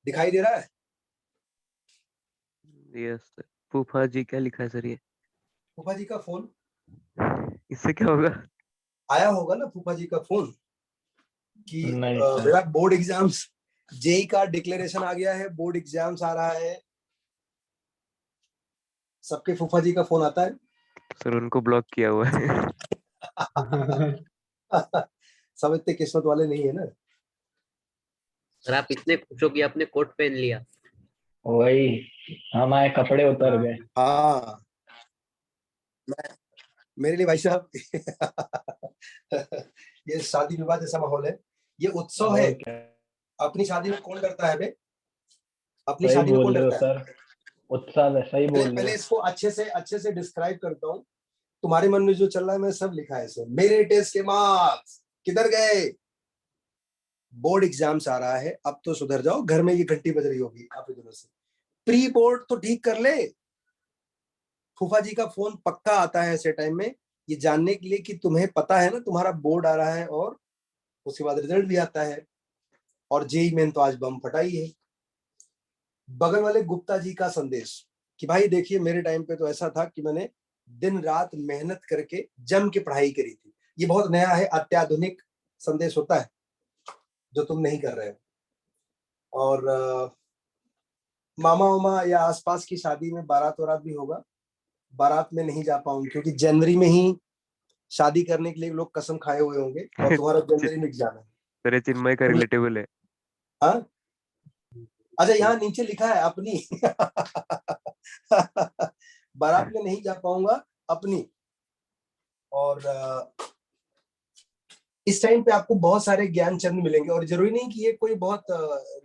दिखाई दे रहा है? Yes sir. फूफा जी क्या लिखा है सर ये? फूफा जी का फोन इससे क्या होगा? आया होगा ना, फूफा जी का फोन कि नहीं सर। बेटा बोर्ड एग्जाम्स, जेई का डिक्लेरेशन आ गया है, बोर्ड एग्जाम्स आ रहा है। सबके फूफा जी का फोन आता है। सर उनको ब्लॉक किया हुआ है। सब इतने किस्मत वाले नहीं है ना। सर आप इतने खुश हो कि आपने कोट पहन लिया। वही, हमारे कपड़े उतर गए। हाँ, मेरे लिए भाई साहब ये शादी विवाह जैसा माहौल है, ये उत्सव है। और क्या, अपनी शादी में कौन करता है बे? अपनी सही शादी में कौन बोल रहे हो करता है? सर, उत्साह है, सही बोल रहे पहले हो। इसको अच्छे से डिस्क्राइब करता हूँ। तुम्हारे मन में जो चल रहा है मैं सब लिखा है इसमें। मेरे टेस्ट के मार्क्स किधर गए? बोर्ड एग्जाम्स आ रहा है, अब तो सुधर जाओ। घर में ये घंटी बज रही होगी काफी दिनों से। प्री बोर्ड तो ठीक कर ले। फूफा जी का फोन पक्का आता है ऐसे टाइम में, ये जानने के लिए कि तुम्हें पता है ना तुम्हारा बोर्ड आ रहा है, और उसके बाद रिजल्ट भी आता है। और जेई मेन तो आज बम फटा ही है। बगल वाले गुप्ता जी का संदेश कि भाई देखिए, मेरे टाइम पे तो ऐसा था कि मैंने दिन रात मेहनत करके जम के पढ़ाई करी थी। ये बहुत नया है, अत्याधुनिक संदेश होता है जो तुम नहीं कर रहे हो। और मामा उमा या आसपास की शादी में बारात वारात भी होगा। बारात में नहीं जा पाऊंगी क्योंकि जनवरी में ही शादी करने के लिए लोग कसम खाए हुए होंगे, और तुम्हारा जनवरी में एग्जाम है। सर ये चिन्मय का रिलेटेबल है। हाँ, अच्छा यहाँ नीचे लिखा है अपनी बारात में नहीं जा पाऊंगा अपनी। और इस टाइम पे आपको बहुत सारे ज्ञान चंद मिलेंगे, और जरूरी नहीं कि ये कोई बहुत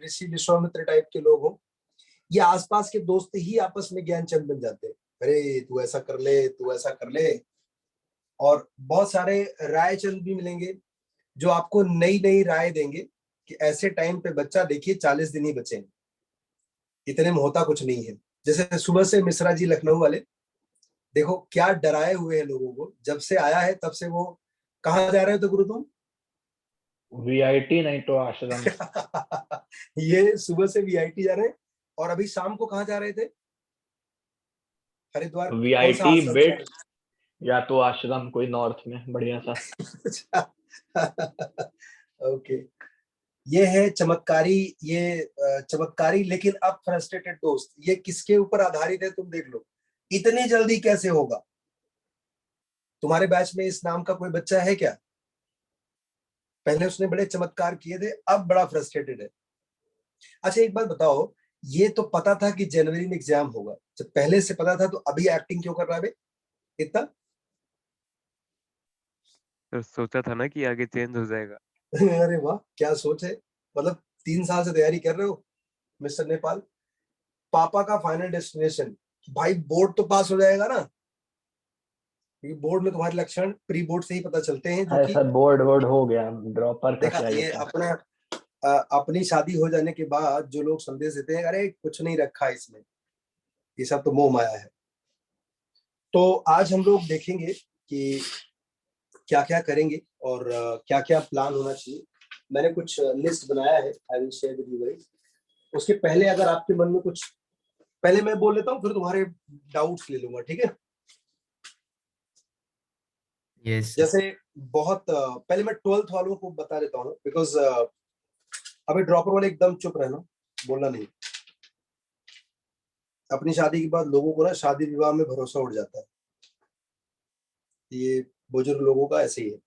ऋषि विश्वामित्र टाइप के लोग हो। ये आसपास के दोस्त ही आपस में ज्ञान चंद बन जाते हैं। अरे तू ऐसा कर ले, तू ऐसा कर ले। और बहुत सारे राय चंद भी मिलेंगे जो आपको नई नई राय देंगे कि ऐसे टाइम पे बच्चा देखिए 40 दिन ही बचे हैं, इतने में होता कुछ नहीं है। जैसे सुबह से मिश्रा जी लखनऊ वाले, देखो क्या डराए हुए हैं लोगों को। जब से आया है तब से वो, कहाँ जा रहे हो तो गुरु तुम? वीआईटी नहीं तो आश्रम। ये सुबह से वीआईटी जा रहे हैं, और अभी शाम को कहाँ जा रहे थे? हरिद्वार। कौन सा वीआईटी आश्रम जा बेट या तो आश्रम कोई नॉर्थ में बढ़िया सा। रहे? ओके, ये है चमत्कारी, ये चमत्कारी लेकिन अब फ्रस्ट्रेटेड दोस्त। ये किसके ऊपर आधारित है तुम देख लो। इतनी जल्दी कैसे होगा? तुम्हारे बैच में इस नाम का कोई बच्चा है क्या? पहले उसने बड़े चमत्कार किए थे, अब बड़ा फ्रस्ट्रेटेड है। अच्छा एक बात बताओ, ये तो पता था कि जनवरी में एग्जाम होगा, जब पहले से पता था तो अभी एक्टिंग क्यों कर रहा है इतना? तो सोचा था ना कि आगे चेंज हो जाएगा। अरे वाह, क्या सोच है। मतलब 3 साल से तैयारी कर रहे हो मिस्टर नेपाल। पापा का फाइनल डेस्टिनेशन, भाई बोर्ड तो पास हो जाएगा ना, क्योंकि बोर्ड में तुम्हारे लक्षण प्री बोर्ड से ही पता चलते हैं। जो कि ऐसा बोर्ड वोर्ड हो गया, ड्रॉपर का देखा, क्या ये होता है। अपना अपनी शादी हो जाने के बाद जो लोग संदेश देते हैं, अरे कुछ नहीं रखा इसमें, ये सब तो मोह माया है। तो आज हम लोग देखेंगे कि क्या क्या करेंगे और क्या क्या प्लान होना चाहिए। मैंने कुछ लिस्ट बनाया है, I will share with you guys. उसके पहले अगर आपके मन में कुछ, पहले मैं बोल लेता हूँ फिर तुम्हारे डाउट्स ले लूंगा, ठीक है? यस जैसे बहुत पहले मैं 12th वालों को बता देता हूँ, बिकॉज अभी ड्रॉपर वाले एकदम चुप रहना, बोलना नहीं। अपनी शादी के बाद लोगों को ना शादी विवाह में भरोसा उड़ जाता है, ये बुजुर्ग लोगों का ऐसे ही है।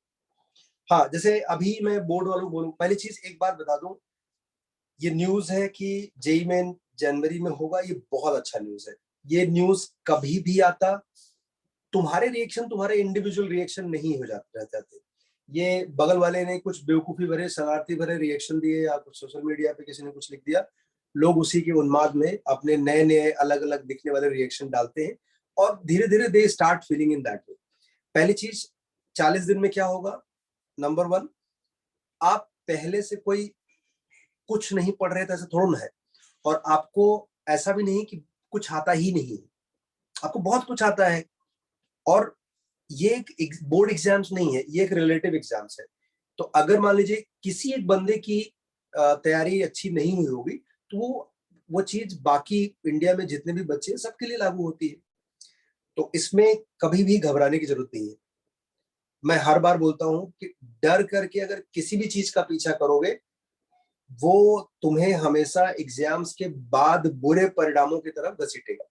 हाँ, जैसे अभी मैं बोर्ड वालों को बोलूँ, पहली चीज एक बात बता दूं, ये न्यूज है कि जेई मेन जनवरी में होगा, ये बहुत अच्छा न्यूज है। ये न्यूज कभी भी आता, तुम्हारे रिएक्शन, तुम्हारे इंडिविजुअल रिएक्शन नहीं हो जाते रह जाते। ये बगल वाले ने कुछ बेवकूफी भरे शरारती भरे रिएक्शन दिए, या कुछ सोशल मीडिया पे किसी ने कुछ लिख दिया, लोग उसी के उन्माद में अपने नए नए अलग अलग दिखने वाले रिएक्शन डालते हैं, और धीरे धीरे they start feeling in that way. पहली चीज, 40 दिन में क्या होगा? नंबर 1, आप पहले से कोई कुछ नहीं पढ़ रहे थे ऐसा थोड़ा ना है, और आपको ऐसा भी नहीं कि कुछ आता ही नहीं है, आपको बहुत कुछ आता है। और ये एक बोर्ड एग्जाम्स नहीं है, ये एक रिलेटिव एग्जाम्स है। तो अगर मान लीजिए किसी एक बंदे की तैयारी अच्छी नहीं हुई होगी, तो वो चीज बाकी इंडिया में जितने भी बच्चे हैं सबके लिए लागू होती है। तो इसमें कभी भी घबराने की जरूरत नहीं है। मैं हर बार बोलता हूं कि डर करके अगर किसी भी चीज का पीछा करोगे, वो तुम्हें हमेशा एग्जाम्स के बाद बुरे परिणामों की तरफ घसीटेगा,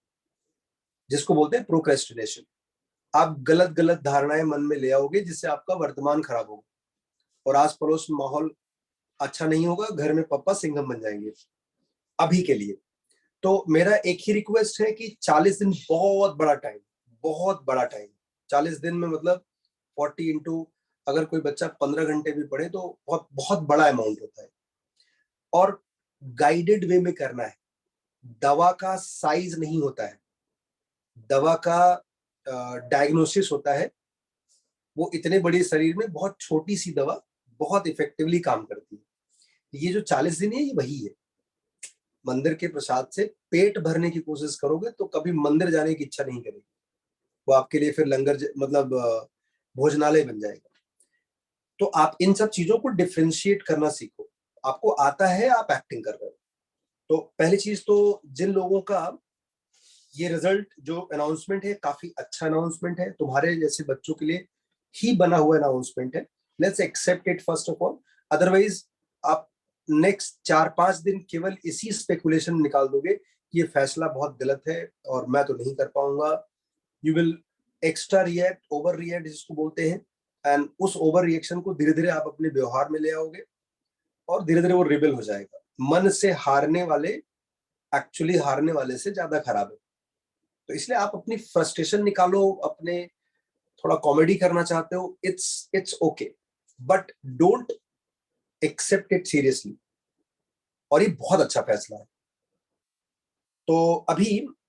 जिसको बोलते हैं प्रोक्रेस्टिनेशन। आप गलत गलत धारणाएं मन में ले आओगे, जिससे आपका वर्तमान खराब होगा और आस पड़ोस में माहौल अच्छा नहीं होगा, घर में पापा सिंघम बन जाएंगे अभी के लिए। तो मेरा एक ही रिक्वेस्ट है कि 40 दिन बहुत बड़ा टाइम, बहुत बड़ा टाइम। 40 दिन में मतलब 40 इंटू, अगर कोई बच्चा 15 घंटे भी पढ़े तो बहुत बहुत बड़ा अमाउंट होता है। और गाइडेड वे में करना है। दवा का साइज नहीं होता है, दवा का डायग्नोसिस होता है। वो इतने बड़े शरीर में बहुत छोटी सी दवा बहुत इफेक्टिवली काम करती है। ये जो 40 दिन है ये वही है। मंदिर के प्रसाद से पेट भरने की कोशिश करोगे तो कभी मंदिर जाने की इच्छा नहीं करेगी, वो आपके लिए फिर लंगर मतलब भोजनालय बन जाएगा। तो आप इन सब चीजों को डिफरेंशिएट करना सीखो। आपको आता है, आप एक्टिंग कर रहे हो। तो पहली चीज तो जिन लोगों का ये रिजल्ट जो अनाउंसमेंट है काफी अच्छा अनाउंसमेंट है, तुम्हारे जैसे बच्चों के लिए ही बना हुआ अनाउंसमेंट है, let's accept it first of all. Otherwise आप नेक्स्ट 4-5 दिन केवल इसी स्पेकुलेशन निकाल दोगे कि ये फैसला बहुत गलत है और मैं तो नहीं कर पाऊंगा। You will extra react, over react जिसको बोलते हैं, एंड उस ओवर रिएक्शन को धीरे धीरे आप अपने व्यवहार में ले आओगे और धीरे धीरे वो रिबेल हो जाएगा। मन से हारने वाले एक्चुअली हारने वाले से ज्यादा खराब है। तो इसलिए आप अपनी फ्रस्ट्रेशन निकालो, अपने थोड़ा कॉमेडी करना चाहते हो, it's okay, but don't accept it seriously. और ये बहुत अच्छा फैसला है। तो अभी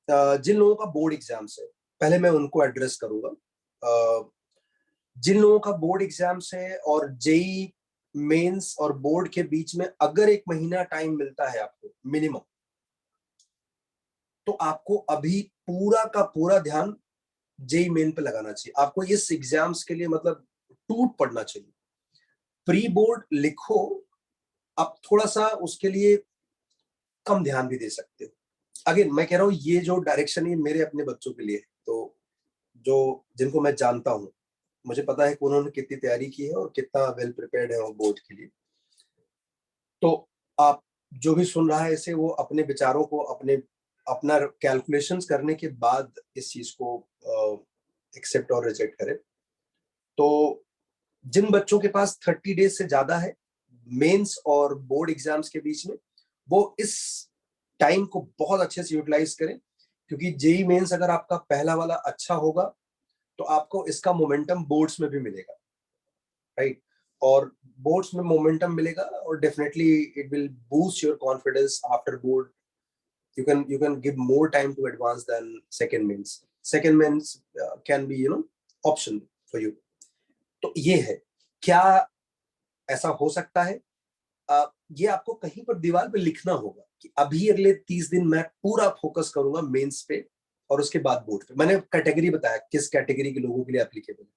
जिन लोगों का बोर्ड एग्जाम्स है, पहले मैं उनको एड्रेस करूंगा। जिन लोगों का बोर्ड एग्जाम्स है और जेई मेंस और बोर्ड के बीच में अगर 1 महीना टाइम मिलता है आपको मिनिमम, तो आपको अभी पूरा का पूरा ध्यान जेई मेन पे लगाना चाहिए। आपको इस एग्जाम्स के लिए मतलब टूट पड़ना चाहिए। प्री बोर्ड लिखो, आप थोड़ा सा उसके लिए कम ध्यान भी दे सकते हो। अगेन मैं कह रहा हूँ ये जो डायरेक्शन है मेरे अपने बच्चों के लिए है, तो जो जिनको मैं जानता हूँ, मुझे पता है कि उन्होंने कितनी तैयारी की है और कितना वेल प्रिपेयर्ड है वो बोर्ड के लिए। तो आप जो भी सुन रहा है इसे, वो अपने विचारों को अपना कैलकुलेशंस करने के बाद इस चीज को एक्सेप्ट और रिजेक्ट करे। तो जिन बच्चों के पास 30 डेज से ज्यादा है मेंस और बोर्ड एग्जाम्स के बीच में, वो इस टाइम को बहुत अच्छे से यूटिलाइज करें, क्योंकि जेई मेंस अगर आपका पहला वाला अच्छा होगा तो आपको इसका मोमेंटम बोर्ड्स में भी मिलेगा, राइट? और बोर्ड्स में मोमेंटम मिलेगा और definitely it will boost your confidence after board. you can give more time to advance than second mains can be option for you। तो ये है क्या ऐसा हो सकता है। ये आपको कहीं पर दीवार पे लिखना होगा कि अभी अगले 30 दिन मैं पूरा फोकस करूंगा मेंस पे और उसके बाद बोर्ड पे। मैंने कैटेगरी बताया किस कैटेगरी के लोगों के लिए एप्लीकेबल है।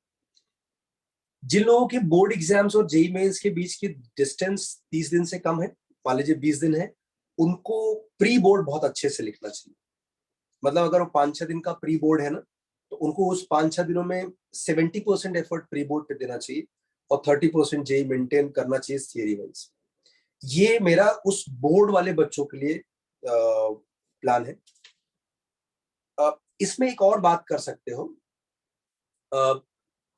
जिन लोगों के बोर्ड एग्जाम्स और जेई मेंस के बीच की डिस्टेंस 30 दिन से कम है, मान लीजिए 20 दिन है, उनको प्री बोर्ड बहुत अच्छे से लिखना चाहिए। मतलब अगर वो 5-6 दिन का प्री बोर्ड है ना, तो उनको उस 5-6 दिनों में 70% एफर्ट प्री बोर्ड पे देना चाहिए और 30% जेई मेंटेन करना चाहिए थियरी वाइज। ये मेरा उस बोर्ड वाले बच्चों के लिए प्लान है। इसमें एक और बात कर सकते हो,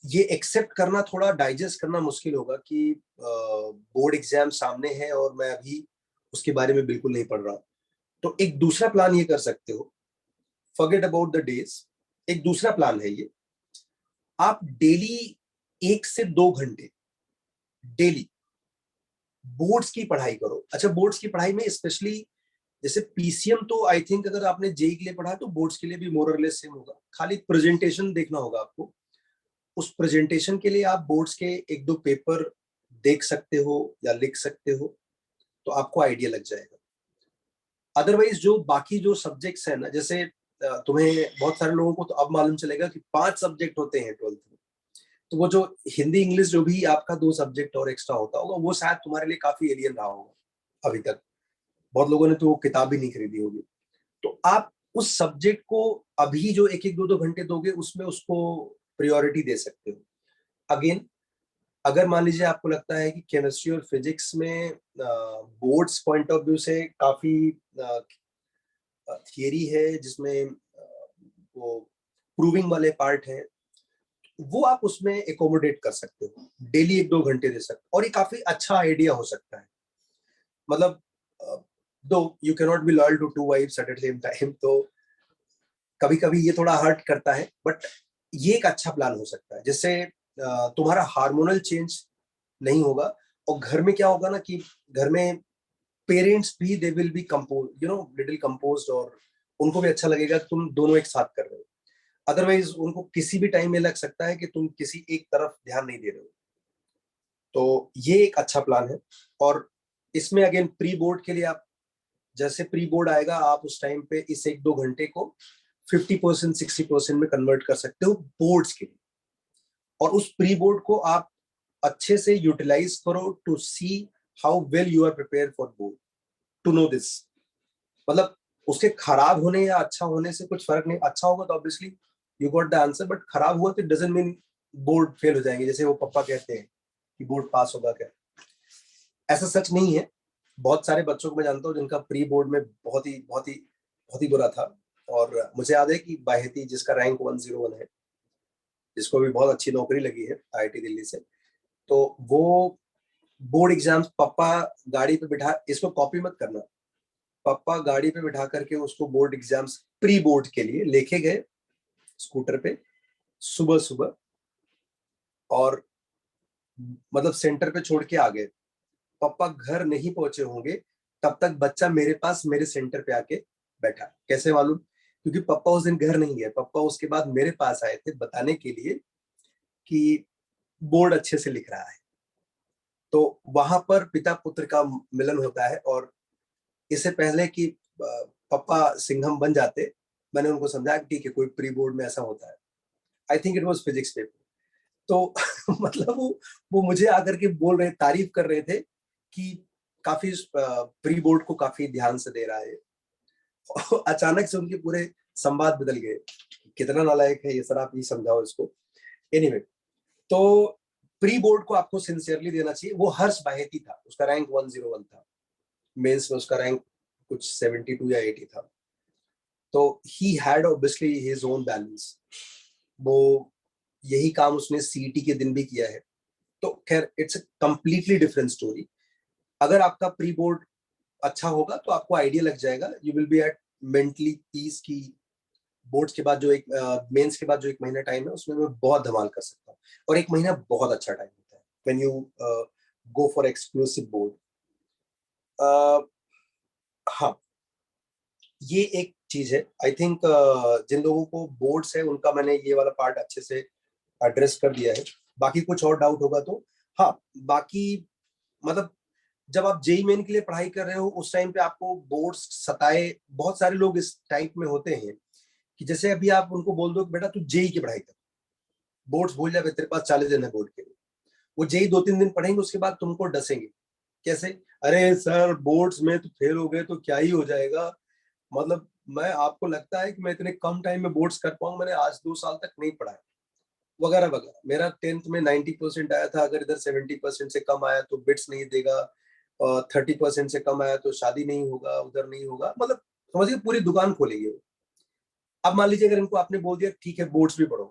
ये एक्सेप्ट करना थोड़ा डाइजेस्ट करना मुश्किल होगा कि बोर्ड एग्जाम सामने है और मैं अभी उसके बारे में बिल्कुल नहीं पढ़ रहा। तो एक दूसरा प्लान ये कर सकते हो, फॉरगेट अबाउट द डेज। एक दूसरा प्लान है ये, आप डेली 1 से 2 घंटे डेली बोर्ड्स की पढ़ाई करो। अच्छा, बोर्ड्स की पढ़ाई में स्पेशली जैसे पीसीएम तो आई थिंक अगर आपने जेई के लिए पढ़ा तो बोर्ड्स के लिए भी मोर और लेस सेम होगा, खाली प्रेजेंटेशन देखना होगा आपको। उस प्रेजेंटेशन के लिए आप बोर्ड्स के 1-2 पेपर देख सकते हो या लिख सकते हो, तो आपको आइडिया लग जाएगा। अदरवाइज जो बाकी जो सब्जेक्ट्स है ना, जैसे तुम्हें बहुत सारे लोगों को तो अब मालूम चलेगा कि 5 सब्जेक्ट होते हैं 12th में, तो वो जो हिंदी इंग्लिश जो भी आपका 2 सब्जेक्ट और एक्स्ट्रा होता होगा, वो शायद तुम्हारे लिए काफी एलियन रहा होगा अभी तक। बहुत लोगों ने तो वो किताब भी नहीं खरीदी होगी। तो आप उस सब्जेक्ट को अभी जो 1-1, 2-2 घंटे दोगे उसमें उसको प्रायोरिटी दे सकते हो। अगेन, अगर मान लीजिए आपको लगता है कि केमिस्ट्री और फिजिक्स में बोर्ड्स पॉइंट ऑफ व्यू से काफी थियरी है जिसमें वो प्रूविंग वाले पार्ट है, वो आप उसमें एकोमोडेट कर सकते हो, डेली 1-2 घंटे दे सकते हो, और ये काफी अच्छा आइडिया हो सकता है। मतलब दो you can not be loyal to two wifes at the same time, तो कभी कभी ये थोड़ा हर्ट करता है, बट ये एक अच्छा प्लान हो सकता है जिससे तुम्हारा हार्मोनल चेंज नहीं होगा, और घर में क्या होगा ना कि घर में पेरेंट्स भी they will be compose, little composed, और उनको भी अच्छा लगेगा कि तुम दोनों एक साथ कर रहे हो। अदरवाइज उनको किसी भी टाइम में लग सकता है कि तुम किसी एक तरफ ध्यान नहीं दे रहे हो। तो ये एक अच्छा प्लान है। और इसमें अगेन प्री बोर्ड के लिए आप, जैसे प्री बोर्ड आएगा आप उस टाइम पे इस 1-2 घंटे को 50% 60% में कन्वर्ट कर सकते हो बोर्ड्स के लिए, और उस प्री बोर्ड को आप अच्छे से यूटिलाइज करो to see how well you are prepare for board, to know this. मतलब उसके खराब होने या अच्छा होने से कुछ फर्क नहीं, अच्छा होगा तो obviously you got the answer, but खराब हुआ तो it doesn't mean board fail हो जाएंगे, जैसे वो पापा कहते हैं कि बोर्ड पास होगा क्या। ऐसा सच नहीं है। बहुत सारे बच्चों को मैं जानता हूँ जिनका प्री बोर्ड में बहुत ही बुरा था, और मुझे याद है कि बाहेती जिसका रैंक 101 है, जिसको भी बहुत अच्छी नौकरी लगी है आईआईटी दिल्ली से, तो वो बोर्ड एग्जाम्स पापा गाड़ी पे बिठा, इसको कॉपी मत करना, पापा गाड़ी पे बिठा करके उसको बोर्ड एग्जाम्स प्री बोर्ड के लिए लेके गए स्कूटर पे सुबह सुबह, और मतलब सेंटर पे छोड़ के आ गए। पापा घर नहीं पहुंचे होंगे तब तक बच्चा मेरे पास मेरे सेंटर पे आके बैठा। कैसे मालूम? क्योंकि पापा उस दिन घर नहीं गए, पापा उसके बाद मेरे पास आए थे बताने के लिए कि बोर्ड अच्छे से लिख रहा है। तो वहां पर पिता पुत्र का मिलन होता है, और इससे पहले कि पापा सिंघम बन जाते, मैंने उनको समझाया कि ठीक है कोई प्री बोर्ड में ऐसा होता है। I think it was physics paper. तो मतलब वो मुझे आकर के बोल रहे, तारीफ कर रहे थे कि काफी प्री बोर्ड को काफी ध्यान से दे रहा है। अचानक से उनके पूरे संवाद बदल गए, कितना नालायक है ये सर, आप ही समझाओ इसको। एनीवे, तो प्री बोर्ड को आपको सिंसियरली देना चाहिए। वो हर्ष बाहेती था, उसका रैंक 101 था, मेंस में उसका रैंक कुछ 72 या 80 था। तो he had obviously his own balance, वो यही काम उसने सीईटी के दिन भी किया है। तो खैर it's a completely different story. अगर आपका प्री बोर्ड अच्छा होगा तो आपको आइडिया लग जाएगा, you will be at mentally peace की बोर्ड्स के बाद जो एक मेंस के बाद जो 1 महीना टाइम है उसमें मैं बहुत धमाल कर सकता हूँ, और 1 महीना बहुत अच्छा टाइम होता है when you go for exclusive board. हाँ, ये एक चीज है। आई थिंक जिन लोगों को बोर्ड्स है उनका मैंने ये वाला पार्ट अच्छे से एड्रेस कर दिया है। बाकी कुछ और डाउट होगा तो हाँ, बाकी मतलब जब आप जेई मेन के लिए पढ़ाई कर रहे हो उस टाइम पे आपको बोर्ड्स सताए, बहुत सारे लोग इस टाइप में होते हैं कि जैसे अभी आप उनको बोल दो कि बेटा तू जेई की पढ़ाई कर, बोर्ड्स भूल जाए, तेरे पास 40 दिन है बोर्ड के लिए, वो जेई 2-3 दिन पढ़ेंगे, उसके बाद तुमको डसेंगे। कैसे? अरे सर बोर्ड्स में तो फेल हो गए तो क्या ही हो जाएगा, मतलब मैं आपको लगता है कि मैं इतने कम टाइम में बोर्ड्स कर पाऊंगा, मैंने आज 2 साल तक नहीं पढ़ा है, वगैरह वगैरह। मेरा 10th में 90% आया था, अगर इधर 70% से कम आया तो बिट्स नहीं देगा, और 30% से कम आया तो शादी नहीं होगा, उधर नहीं होगा, मतलब समझिए पूरी दुकान खोलेंगे वो। अब मान लीजिए अगर इनको आपने बोल दिया ठीक है बोर्ड्स भी पढ़ो,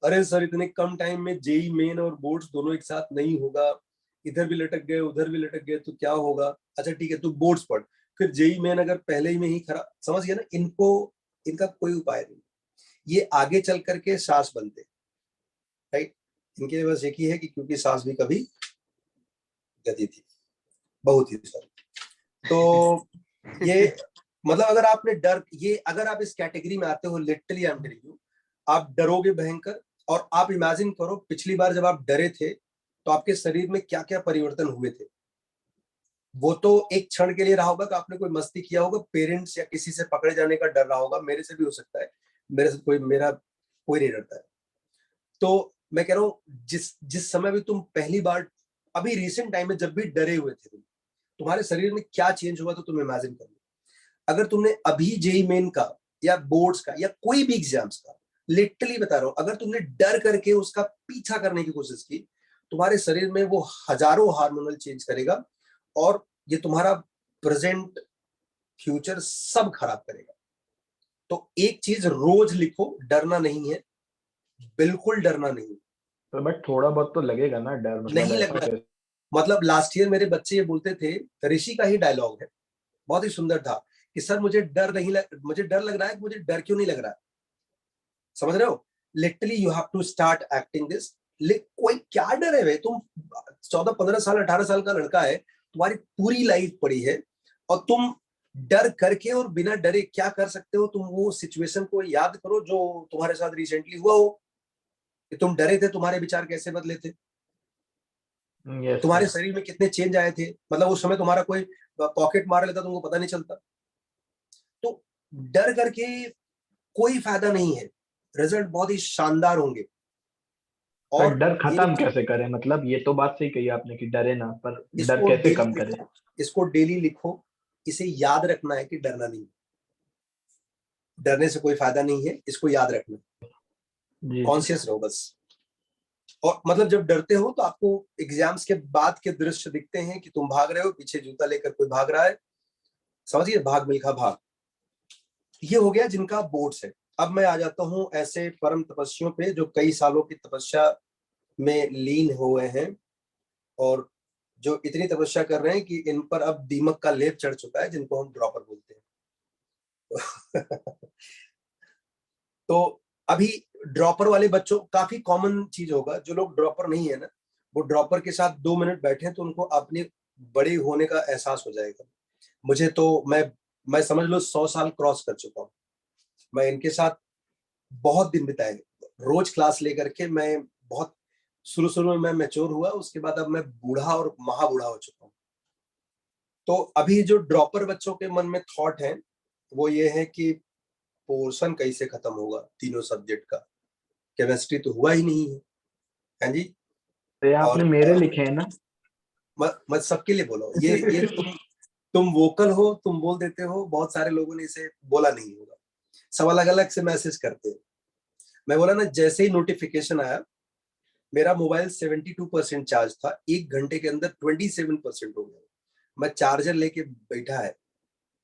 अरे सर इतने कम टाइम में जेई मेन और बोर्ड्स दोनों एक साथ नहीं होगा, इधर भी लटक गए उधर भी लटक गए तो क्या होगा, अच्छा ठीक है तू बोर्ड्स पढ़, फिर जेई मेन अगर पहले ही में ही खराब, समझ गया ना, इनको इनका कोई उपाय नहीं, ये आगे चल करके सास बनते, राइट। इनके बस एक ही है कि क्योंकि सास भी कभी गती थी, बहुत ही सर। तो ये मतलब अगर आपने डर, ये अगर आप इस कैटेगरी में आते हो, literally I am telling you, आप डरोगे भयंकर। और आप इमेजिन करो पिछली बार जब आप डरे थे तो आपके शरीर में क्या क्या परिवर्तन हुए थे। वो तो एक क्षण के लिए रहा होगा कि आपने कोई मस्ती किया होगा, पेरेंट्स या किसी से पकड़े जाने का डर रहा होगा, मेरे से भी हो सकता है, मेरा कोई नहीं डरता है। तो मैं कह रहा हूँ जिस जिस समय भी तुम पहली बार, अभी रिसेंट टाइम में जब भी डरे हुए थे तुम, तुम्हारे शरीर में क्या चेंज हुआ तो तुम इमेजिन कर लो। अगर तुमने अभी जेई मेन का या बोर्ड्स का या कोई भी एग्जाम्स का, लिटरली बता रहा हूं, अगर तुमने डर करके उसका पीछा करने की कोशिश की, तुम्हारे शरीर में वो हजारों हार्मोनल चेंज करेगा और ये तुम्हारा प्रेजेंट फ्यूचर सब खराब करेगा। तो एक चीज रोज लिखो, डरना नहीं है, बिल्कुल डरना नहीं है। तो बट थोड़ा बहुत तो लगेगा ना डर, मतलब नहीं ऐसा लगना है। कैसे? मतलब लास्ट ईयर मेरे बच्चे ये बोलते थे, ऋषि का ही डायलॉग है, बहुत ही सुंदर था कि सर मुझे मुझे डर लग रहा है, मुझे डर क्यों नहीं लग रहा है। समझ रहे हो? Literally you have to start acting this. कोई क्या डर है भाई, तुम 14-15 साल 18 साल का लड़का है, तुम्हारी पूरी लाइफ पड़ी है और तुम डर करके और बिना डरे क्या कर सकते हो। तुम वो सिचुएशन को याद करो जो तुम्हारे साथ रिसेंटली हुआ हो, कि तुम डरे थे, तुम्हारे विचार कैसे बदले थे, यस तुम्हारे सर। शरीर में कितने चेंज आए थे। मतलब उस समय तुम्हारा कोई पॉकेट मार लेता तुमको पता नहीं चलता। तो डर करके कोई फायदा नहीं है, रिजल्ट बहुत ही शानदार होंगे। पर और डर ये खत्म कैसे करें? मतलब ये तो बात सही कही आपने कि डरे ना, पर डर इसको कैसे डेली कम करें? लिखो, इसको डेली लिखो। इसे याद रखना है कि डरना नहीं, डरने से कोई फायदा नहीं है, इसको याद रखना, जी सर। कॉन्शियस रहो बस। और मतलब जब डरते हो तो आपको एग्जाम्स के बाद के दृश्य दिखते हैं कि तुम भाग रहे हो, पीछे जूता लेकर कोई भाग रहा है, समझिए, भाग मिल्खा भाग। ये हो गया जिनका बोर्ड्स है। अब मैं आ जाता हूं ऐसे परम तपस्वियों पे जो कई सालों की तपस्या में लीन हुए हैं और जो इतनी तपस्या कर रहे हैं कि इन पर अब दीमक का लेप चढ़ चुका है, जिनको हम ड्रॉपर बोलते हैं। तो अभी ड्रॉपर वाले बच्चों, काफी कॉमन चीज होगा, जो लोग ड्रॉपर नहीं है ना, वो ड्रॉपर के साथ 2 मिनट बैठे तो उनको अपने बड़े होने का एहसास हो जाएगा। मुझे तो मैं समझ लो 100 साल क्रॉस कर चुका हूँ। मैं इनके साथ बहुत दिन बिताए, रोज क्लास लेकर के। मैं बहुत शुरू शुरू में मैं मैच्योर हुआ, उसके बाद अब मैं बूढ़ा और महाबूढ़ा हो चुका हूँ। तो अभी जो ड्रॉपर बच्चों के मन में थॉट है वो ये है कि पोर्शन कैसे खत्म होगा तीनों सब्जेक्ट का, केमिस्ट्री तो हुआ ही नहीं है। हाँ जी। तो ये आपने और मेरे लिखे हैं ना? मैं सबके लिए बोला हूं। ये तुम वोकल हो, तुम बोल देते हो, बहुत सारे लोगों ने इसे बोला नहीं होगा, सब अलग अलग से मैसेज करते हैं। मैं बोला ना, जैसे ही नोटिफिकेशन आया, मेरा मोबाइल 72% चार्ज था, 1 घंटे के अंदर 27% हो गया। मैं चार्जर लेके बैठा है,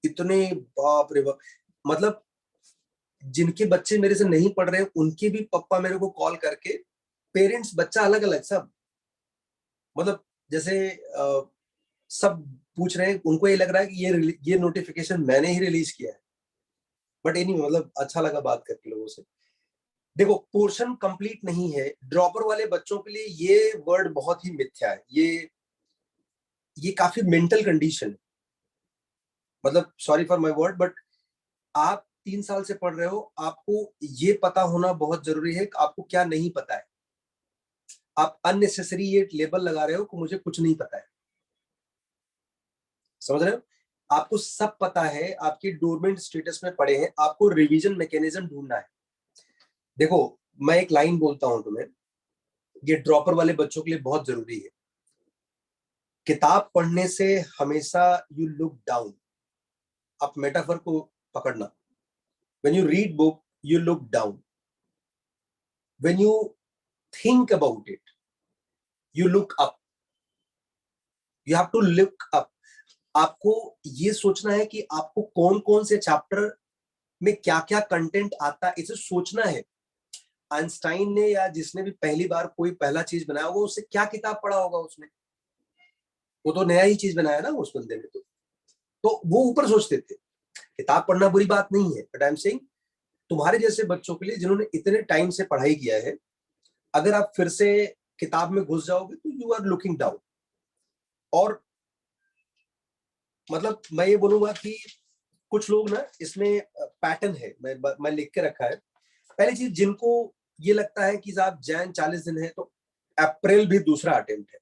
इतने बाप रे बाप। मतलब जिनके बच्चे मेरे से नहीं पढ़ रहे उनके भी पापा मेरे को कॉल करके, पेरेंट्स बच्चा अलग अलग सब, मतलब जैसे सब पूछ रहे हैं, उनको ये लग रहा है कि ये नोटिफिकेशन मैंने ही रिलीज किया है। बट एनीवे, मतलब अच्छा लगा बात करके लोगों से। देखो, पोर्शन कंप्लीट नहीं है, ड्रॉपर वाले बच्चों के लिए ये वर्ड बहुत ही मिथ्या है। ये काफी मेंटल कंडीशन है। मतलब sorry for my word, but आप 3 साल से पढ़ रहे हो, आपको ये पता होना बहुत जरूरी है कि आपको क्या नहीं पता है। आप अननेसेसरी ये लेबल लगा रहे हो कि मुझे कुछ नहीं पता है। समझ रहे हो? आपको सब पता है, आपके डोरमेंट स्टेटस में पड़े हैं, आपको रिवीजन मैकेनिज्म ढूंढना है। देखो, मैं एक लाइन बोलता हूं तुम्हें, ये ड्रॉपर वाले बच्चों के लिए बहुत जरूरी है। किताब पढ़ने से हमेशा यू लुक डाउन। आप मेटाफर को पकड़ना, when you read book you look down, when you think about it you look up. You have to look up. आपको ये सोचना है कि आपको कौन कौन से चैप्टर में क्या क्या कंटेंट आता है, इसे सोचना है। आइंस्टाइन ने या जिसने भी पहली बार कोई पहला चीज बनाया होगा, उससे क्या किताब पढ़ा होगा उसने? वो तो नया ही चीज बनाया ना उस बंदे ने। तो वो ऊपर सोचते थे। किताब पढ़ना बुरी बात नहीं है, बट आई एम सेइंग तुम्हारे जैसे बच्चों के लिए जिन्होंने इतने टाइम से पढ़ाई किया है, अगर आप फिर से किताब में घुस जाओगे तो यू आर लुकिंग डाउन। और मतलब मैं ये बोलूंगा कि कुछ लोग ना, इसमें पैटर्न है, मैं लिख के रखा है। पहली चीज, जिनको ये लगता है कि साहब जैन 40 दिन है तो अप्रैल भी दूसरा अटेम्प्ट है।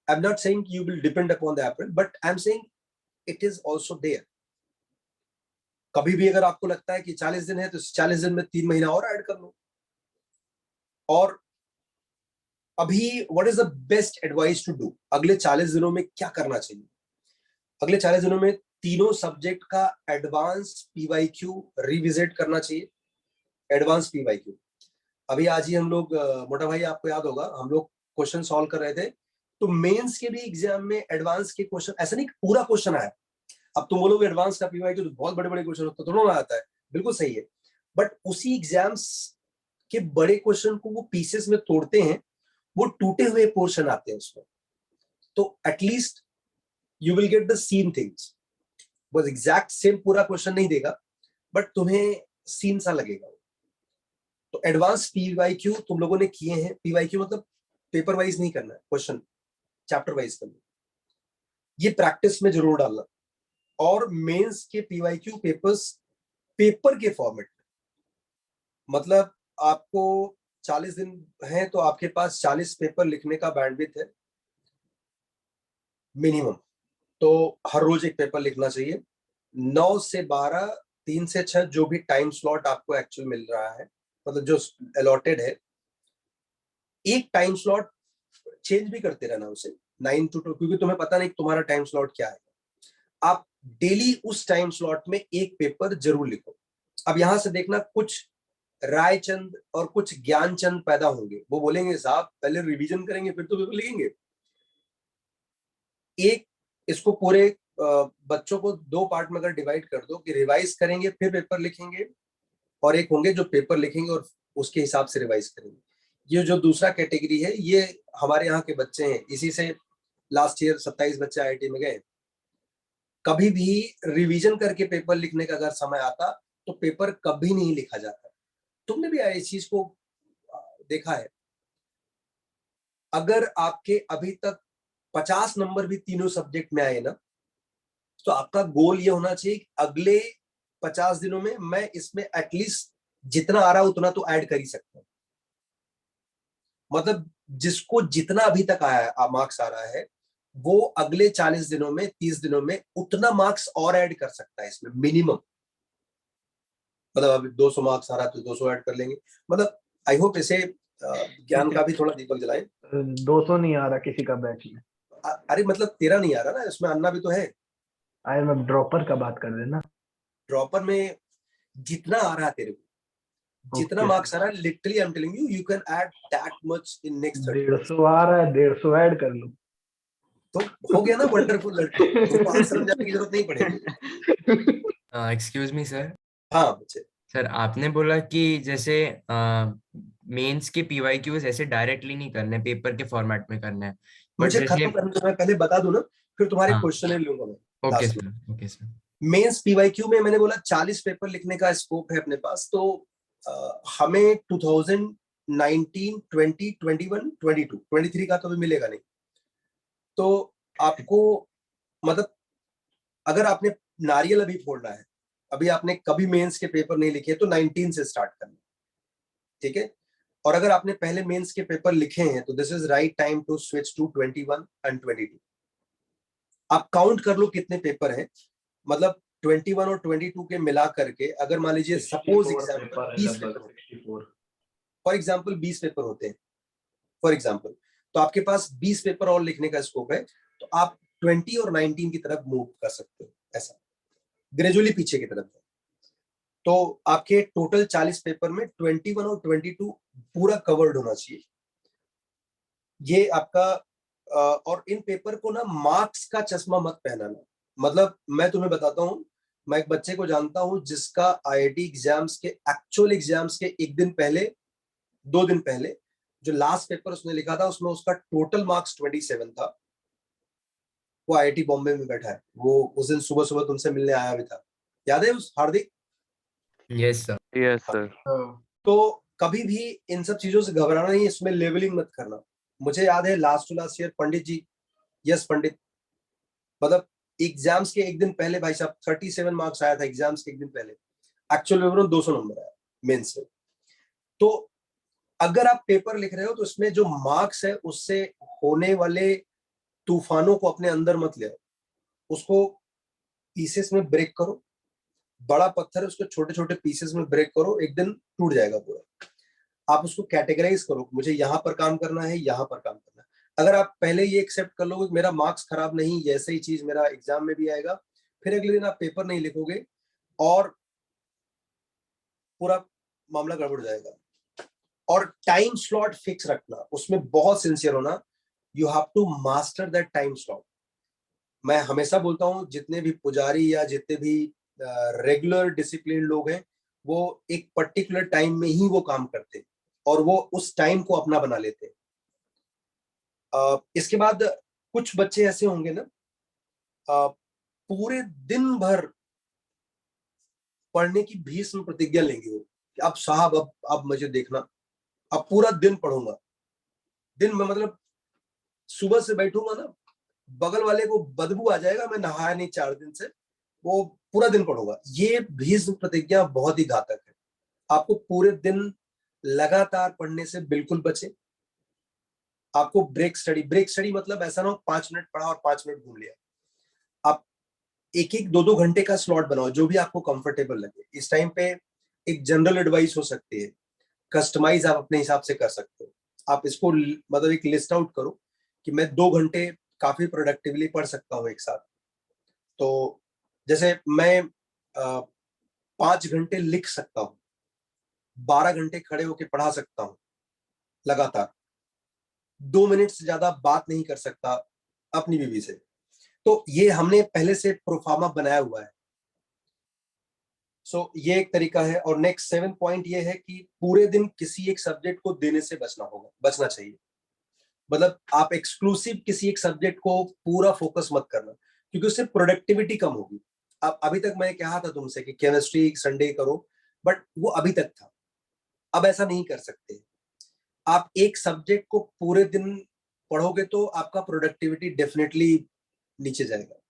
I am not saying you will depend upon the April, but I am saying it is also there. कभी भी अगर आपको लगता है कि 40 दिन है तो 40 दिन में 3 महीना और ऐड कर लो। और अभी what is the best advice to do, अगले 40 दिनों में क्या करना चाहिए? अगले 40 दिनों में तीनों सब्जेक्ट का एडवांस पीवाईक्यू रिविजिट करना चाहिए। एडवांस पीवाईक्यू अभी आज ही हम लोग मोटा भाई आपको याद होगा हम लोग क्वेश्चन सॉल्व कर रहे थे, तो मेंस के भी एग्जाम में एडवांस के क्वेश्चन, ऐसा नहीं पूरा क्वेश्चन आया। अब तुम बोलोगे एडवांस का पीवाईक्यू तो बहुत बड़े बड़े क्वेश्चन होते हैं, दोनों आता है, बिल्कुल सही है, बट उसी एग्जाम्स के बड़े क्वेश्चन को वो पीसेस में तोड़ते हैं, वो टूटे हुए पोर्शन आते हैं उसमें, तो at least you will get the same things. बस एग्जैक्ट सेम पूरा क्वेश्चन नहीं देगा, बट तुम्हें सीन सा लगेगा। तो एडवांस पीवाईक्यू तुम लोगों ने किए हैं। पीवाईक्यू मतलब पेपर वाइज नहीं करना है, क्वेश्चन चैप्टर वाइज करना, ये प्रैक्टिस में जरूर डालना। और मेंस के पीवाईक्यू पेपर्स पेपर के फॉर्मेट में, मतलब आपको 40 दिन हैं तो आपके पास 40 पेपर लिखने का बैंडविड्थ है मिनिमम, तो हर रोज एक पेपर लिखना चाहिए। 9 से 12, 3 से 6 जो भी टाइम स्लॉट आपको एक्चुअल मिल रहा है, मतलब जो अलॉटेड है, एक टाइम स्लॉट चेंज भी करते रहना उसे 9 to 2, क्योंकि तुम्हें पता नहीं तुम्हारा टाइम स्लॉट क्या है। आप डेली उस टाइम स्लॉट में एक पेपर जरूर लिखो। अब यहां से देखना, कुछ रायचंद और कुछ ज्ञानचंद पैदा होंगे, वो बोलेंगे साहब पहले रिवीजन करेंगे फिर तो पेपर लिखेंगे। एक इसको पूरे बच्चों को 2 पार्ट में अगर डिवाइड कर दो कि रिवाइज करेंगे फिर पेपर लिखेंगे, और एक होंगे जो पेपर लिखेंगे और उसके हिसाब से रिवाइज करेंगे। ये जो दूसरा कैटेगरी है, ये हमारे यहाँ के बच्चे हैं, इसी से लास्ट ईयर 27 बच्चे आईआईटी में गए। कभी भी रिवीजन करके पेपर लिखने का अगर समय आता तो पेपर कभी नहीं लिखा जाता। तुमने भी इस चीज को देखा है। अगर आपके अभी तक 50 नंबर भी तीनों सब्जेक्ट में आए ना, तो आपका गोल ये होना चाहिए कि अगले 50 दिनों में मैं इसमें एटलीस्ट जितना आ रहा है उतना तो ऐड कर ही सकता हूं। मतलब जिसको जितना अभी तक आया मार्क्स आ रहा है, वो अगले 40 दिनों में, 30 दिनों में उतना मार्क्स और ऐड कर सकता है इसमें मिनिमम। मतलब अभी 200 मार्क्स आ रहा है तो 200 ऐड कर लेंगे। मतलब आई होप इसे ज्ञान का भी थोड़ा दीपक जलाए। 200 नहीं आ रहा किसी का बैच में। अरे मतलब तेरा नहीं आ रहा ना, इसमें अन्ना भी तो है। अरे मैं ड्रॉपर का बात कर देना। ड्रॉपर में जितना आ रहा है तेरे को, जितना Okay, मार्क्स आ रहा है, literally I am telling you, you can add that much in next 30 days। 150 आ रहा है, 150 ऐड कर लो। तो हो गया ना वंडरफुल लड़के, तुमको आश्रम जाने की जरूरत नहीं पड़ेगी। Excuse me sir. हाँ बच्चे। सर आपने बोला कि जैसे मेंस के पीवाईक्यूज ऐसे डायरेक्टली नहीं करने, पेपर के फॉर्मेट में करने हैं, बट मुझे जैसे खत्म करने से मैं पहले बता दूं ना, फिर तुम्हारे हाँ क्वेश्चन लूंगा मैं। ओके लास्ट में sir, okay sir. Mains PYQ में मैंने बोला 40 पेपर लिखने का स्कोप है अपने पास, तो हमें 2019, 20, 21, 22, 23 का तो भी मिलेगा नहीं। तो आपको मतलब अगर आपने नारियल अभी फोड़ना है, अभी आपने कभी मेंस के पेपर नहीं लिखे, तो 19 से स्टार्ट करना, ठीक है। और अगर आपने पहले मेंस के पेपर लिखे हैं तो this is right time to switch to 21 and 22। आप काउंट कर लो कितने पेपर हैं, मतलब 21 और 22 के मिला करके, अगर मान लीजिए suppose example 20 paper, 64। For example 20 paper होते हैं फॉर एग्जांपल, तो आपके पास 20 पेपर और लिखने का स्कोप है, तो आप 20 और 19 की तरफ मूव कर सकते हो, ऐसा ग्रेजुअली पीछे की तरफ। तो आपके टोटल 40 पेपर में 21 और 22 पूरा कवर्ड होना चाहिए। ये आपका और इन पेपर को ना मार्क्स का चश्मा मत पहनाना। मतलब मैं तुम्हें बताता हूँ, मैं एक बच्चे को जानता हूँ जिसका आईआईटी एग्जाम्स के, एक्चुअल एग्जाम्स के एक दिन पहले, 2 दिन पहले, जो लास्ट पेपर उसने लिखा था उसमें उसका टोटल मार्क्स 27 था। वो आईआईटी बॉम्बे में बैठा है, वो उस दिन सुबह सुबह तुमसे मिलने आया भी था, याद है उस Hardik? Yes sir. Yes sir. तो कभी भी इन सब चीजों से घबराना नहीं, इसमें लेवलिंग मत करना। मुझे याद है last to last year Pandit ji, yes Pandit, मतलब एग्जाम्स के एक दिन पहले भाई साहब 37 मार्क्स आया था एग्जाम्स के एक दिन पहले, एक्चुअल पेपर में 200 नंबर आया मेंस में। तो अगर आप पेपर लिख रहे हो तो इसमें जो मार्क्स है उससे होने वाले तूफानों को अपने अंदर मत ले आओ, उसको पीसेस में ब्रेक करो। बड़ा पत्थर है, उसको छोटे छोटे पीसेस में ब्रेक करो, एक दिन टूट जाएगा पूरा। आप उसको कैटेगराइज करो, मुझे यहाँ पर काम करना है, यहाँ पर काम करना है। अगर आप पहले ये एक्सेप्ट कर लोगे मेरा मार्क्स खराब नहीं, जैसे ही चीज मेरा एग्जाम में भी आएगा, फिर अगले दिन आप पेपर नहीं लिखोगे और पूरा मामला गड़बड़ जाएगा। और टाइम स्लॉट फिक्स रखना, उसमें बहुत सिंसियर होना। You have to master that time slot. मैं हमेशा बोलता हूं जितने भी पुजारी या जितने भी रेगुलर डिसिप्लिन लोग हैं, वो एक पर्टिकुलर टाइम में ही वो काम करते और वो उस टाइम को अपना बना लेते। इसके बाद कुछ बच्चे ऐसे होंगे ना, पूरे दिन भर पढ़ने की भीष्म प्रतिज्ञा लेंगे वो कि अब साहब अब मुझे देखना, अब पूरा दिन पढ़ूंगा। दिन में मतलब सुबह से बैठूंगा ना, बगल वाले को बदबू आ जाएगा, मैं नहाया नहीं 4 दिन से, वो पूरा दिन पढ़ूंगा। ये भीष्म प्रतिज्ञा बहुत ही घातक है। आपको पूरे दिन लगातार पढ़ने से बिल्कुल बचे। आपको ब्रेक स्टडी मतलब ऐसा ना हो 5 मिनट पढ़ा और 5 मिनट घूम लिया। आप 1-1, 2-2 घंटे का स्लॉट बनाओ, जो भी आपको कंफर्टेबल लगे। इस टाइम पे एक जनरल एडवाइस हो सकती है, कस्टमाइज आप अपने हिसाब से कर सकते हो। आप इसको मतलब एक लिस्ट आउट करो कि मैं 2 घंटे काफी प्रोडक्टिवली पढ़ सकता हूँ एक साथ। तो जैसे मैं 5 घंटे लिख सकता हूँ, 12 घंटे खड़े होके पढ़ा सकता हूँ लगातार, 2 मिनट से ज्यादा बात नहीं कर सकता अपनी बीवी से। तो ये हमने पहले से प्रोफार्मा बनाया हुआ है। सो ये एक तरीका है। और नेक्स्ट 7 पॉइंट ये है कि पूरे दिन किसी एक सब्जेक्ट को देने से बचना चाहिए। मतलब आप एक्सक्लूसिव किसी एक सब्जेक्ट को पूरा फोकस मत करना, क्योंकि उससे प्रोडक्टिविटी कम होगी। अब अभी तक मैंने कहा था तुमसे कि केमिस्ट्री संडे करो, बट वो अभी तक था। अब ऐसा नहीं कर सकते। आप एक सब्जेक्ट को पूरे दिन पढ़ोगे तो आपका प्रोडक्टिविटी डेफिनेटली नीचे जाएगा।